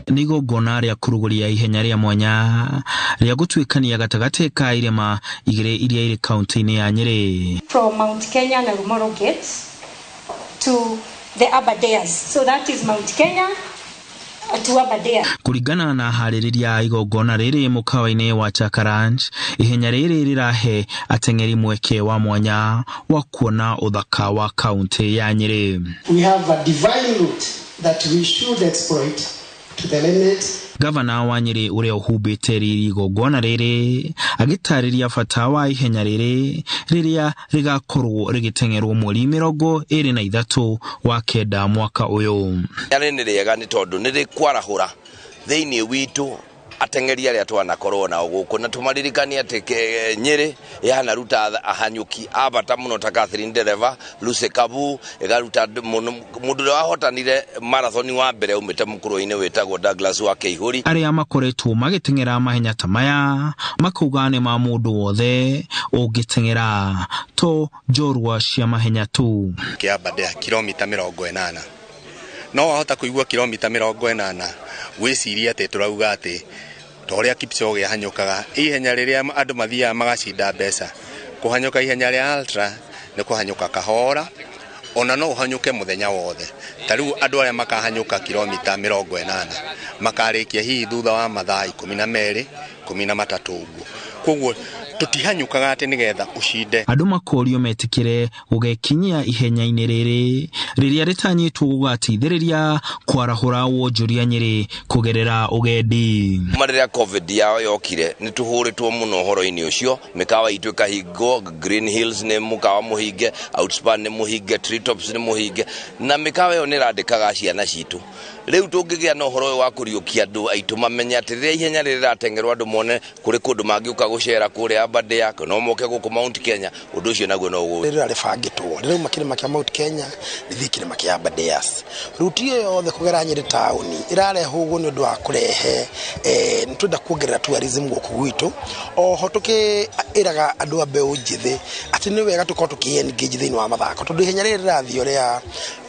Nigo gona rĩa kuruguria ihenya rĩa mwanya rĩa gũtuĩkania gatagatĩ ka irĩma igĩrĩ iria irĩ kaunti-inĩ ya Nyĩrĩ. From Mount Kenya na Rumoro Gate to the Aberdare. So that is Mount Kenya to Aberdare. Kũringana na harĩrĩria igongona rĩrĩ mũkawa-inĩ wa Chakaranj, ihenya rĩrĩ rĩrahe ateng'eri mweke wa mwanya wa kuona ũthaka wa kaunti ya Nyĩrĩ. We have a divine route that we should exploit to the limit. Gavana wa Nyĩrĩ ũrĩa ũhumbĩte riri igongona rĩrĩ agĩtarĩria bata wa ihenya rĩrĩ rĩrĩa rĩgakorwo rĩgĩteng'erwo mweri 23 wa kenda mwaka ũyũ. Yarĩ nĩ rĩega nĩ tondũ nĩ rĩkwarahũra thĩinĩ witũ ateng'eri arĩa twanakorwo nao gũkũ na tũmaririkania atĩ Nyĩrĩ yanaruta ahanyũki a bata mũno ta Catherine Dereva, Lucy Kabu, ĩgaruta mũndũ ũrĩa wahotanire marathoni wa mbere umĩte mũkũrũ-inĩ wĩtagwo Douglas wa Kĩihũri. Arĩa makoretwo magĩteng'era mahenya ta maya makauga nĩ ma mũndũ wothe ũngĩteng'era to njorua cia mahenya tu. Kĩambade kilomita 80 no wahota kũigua kilomita 80 wĩciria atĩ tũrauga atĩ torĩa Kipchoge ahanyũkaga ihenya rĩrĩa andũ mathiaga magacinda mbeca. Kũhanyũka ihenya rĩa ultra nĩ kũhanyũka kahora, ona no ũhanyũke mũthenya wothe. Ta rĩu andũ arĩa makahanyũka kilomita 80 makarĩkia hihi thutha wa mathaa 12 13 ũguo. Koguo tutihanyukaga atĩ nĩgetha ucinde. Andũ makorio metikire gũgekinyia ihenya-inĩ rĩrĩa rĩtanyĩtwo gũgateithĩrĩria kwarahũra wonjoria Nyĩrĩ kũgerera ũgendi. Marĩrĩa COVID yao yokire nĩ tũhũrĩtwo mũno ũhoro-inĩ ũcio, mĩkawa itũ ĩkahingo, Green Hills nĩ mũkawa mũhinge, Outspan nĩ mũhinge, Treetops nĩ mũhinge, na mĩkawa ĩyo nĩ ĩrandĩkaga ciana citũ. Rĩu tũngĩgĩa na ũhoro wa kũriũkia andũ aitũ mamenye atĩ rĩrĩa ihenya rĩrĩ rĩrateng'erwo andũ mone kũrĩ kũndũ mangĩũka gũcera kũrĩa Aberdare no moke gũkũ Mount Kenya, ũndũ ũcio naguo no ũguo. Rĩrĩa rĩbangĩtwo rĩrĩa makĩrĩma kĩa Mount Kenya rĩthiĩ kĩrĩma kĩa Aberdare. Ruti ĩyo yothe kũgera Nyĩrĩ taũni ĩrarehwo ũguo nĩ ũndũ wa kũrehe nĩ twenda kuongerera tourism gũkũ gwitũ. Oho tũkĩĩraga andũ a mbeũ njĩthĩ atĩ nĩ wega tũkorwo tũkĩ-engage thĩinĩ wa mathako tondũ ihenya rĩrĩ rĩrathiĩ rĩa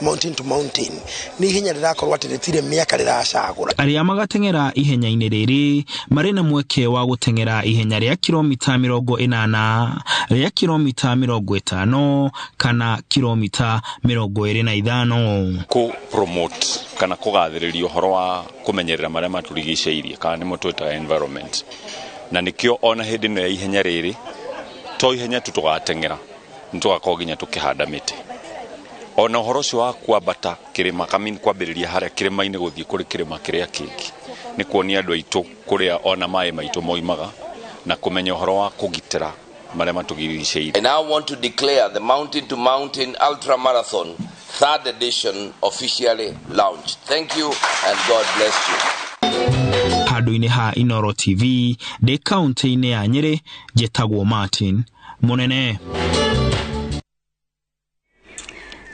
mountain to mountain nĩ ihenya rĩrakorwo atĩ rĩtirĩ mĩaka rĩracagũra. Arĩa magateng'era ihenya-inĩ rĩrĩ marĩ na mweke wa gũteng'era ihenya rĩa kilomita 80, rĩa kilomita 50 kana kilomita 25. Ku promote kana kũgathĩrĩria ũhoro wa kũmenyerera marĩa matũrigicĩirie kana nĩmo twĩtaga environment. Na nĩkĩo ona hĩndĩ ĩno ya ihenya rĩrĩ to ihenya tu tũgateng'era, nĩ tũgakorwo nginya tũkĩhanda mĩtĩ. Ona ũhoro ũcio wa kwambata kĩrĩma kamini kwambĩrĩria harĩa kĩrĩma-inĩ gũthiĩ kũrĩ kĩrĩma kĩrĩa kĩngĩ nĩ kuonia andũ aitũ kũrĩa ona maĩ maitũ moimaga na kũmenya ũhoro wa kũgitĩra marĩa matũrigicĩirie. And I want to declare the Mountain to Mountain Ultra Marathon 3rd edition officially launched. Thank you and God bless you. Handũ-inĩ ha Inoro TV de kaunti-inĩ ya Nyĩrĩ njĩtagwo Martin Munene.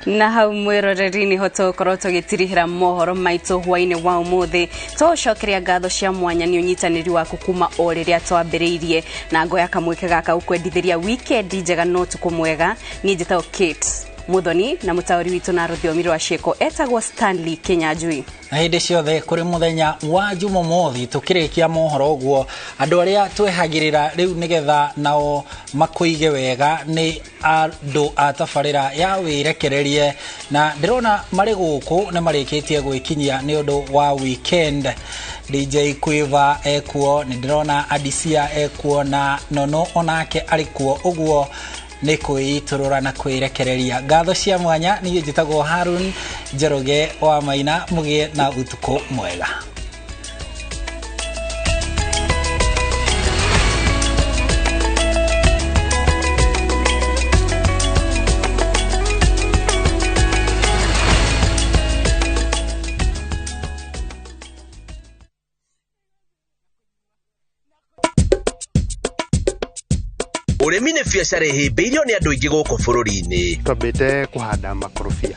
Na hau mwĩroreri-inĩ ho tũgũkorwo tũgĩtirihĩra mohoro maitũ hwainĩ wa ũmũthĩ. Tũcokeria ngatho cia mwanya nĩ ũnyitanĩri waku kuma o rĩrĩa twambĩrĩirie na ngoya kamweke gaka ũkwendithĩria weekend njega no tukũ mwega. Niĩ njĩtagwo Kate muthoni na mutauri witu na rũthiomi rwa ciĩko etagwo Stanley Kinyajui. Na hĩndĩ ciothe kũrĩ mũthenya wa Jumamothi tukĩrĩkia mohoro ũguo andũ arĩa twehagĩrĩra rĩu nĩgetha nao makũige wega nĩ andũ a tabarĩra ya wĩrekererie na ndĩrona marĩ gũkũ nĩ marĩkĩtie gwĩkinyia nĩ ũndũ wa weekend. DJ Quiver ekuo, nĩ ndĩrona Adisia ekuo na Nono onake arĩkuo ũguo nĩ kwĩitũrũra na kwĩrekereria. Ngatho cia mwanya niĩ njĩtagwo Harun Njoroge wa Maina, mũgĩe na ũtukũ mwega. Urĩmi nĩ biacara ĩhĩmbĩirio nĩ andũ aingĩ gũkũ bũrũri-inĩ. Twambĩte kũhanda makorobia.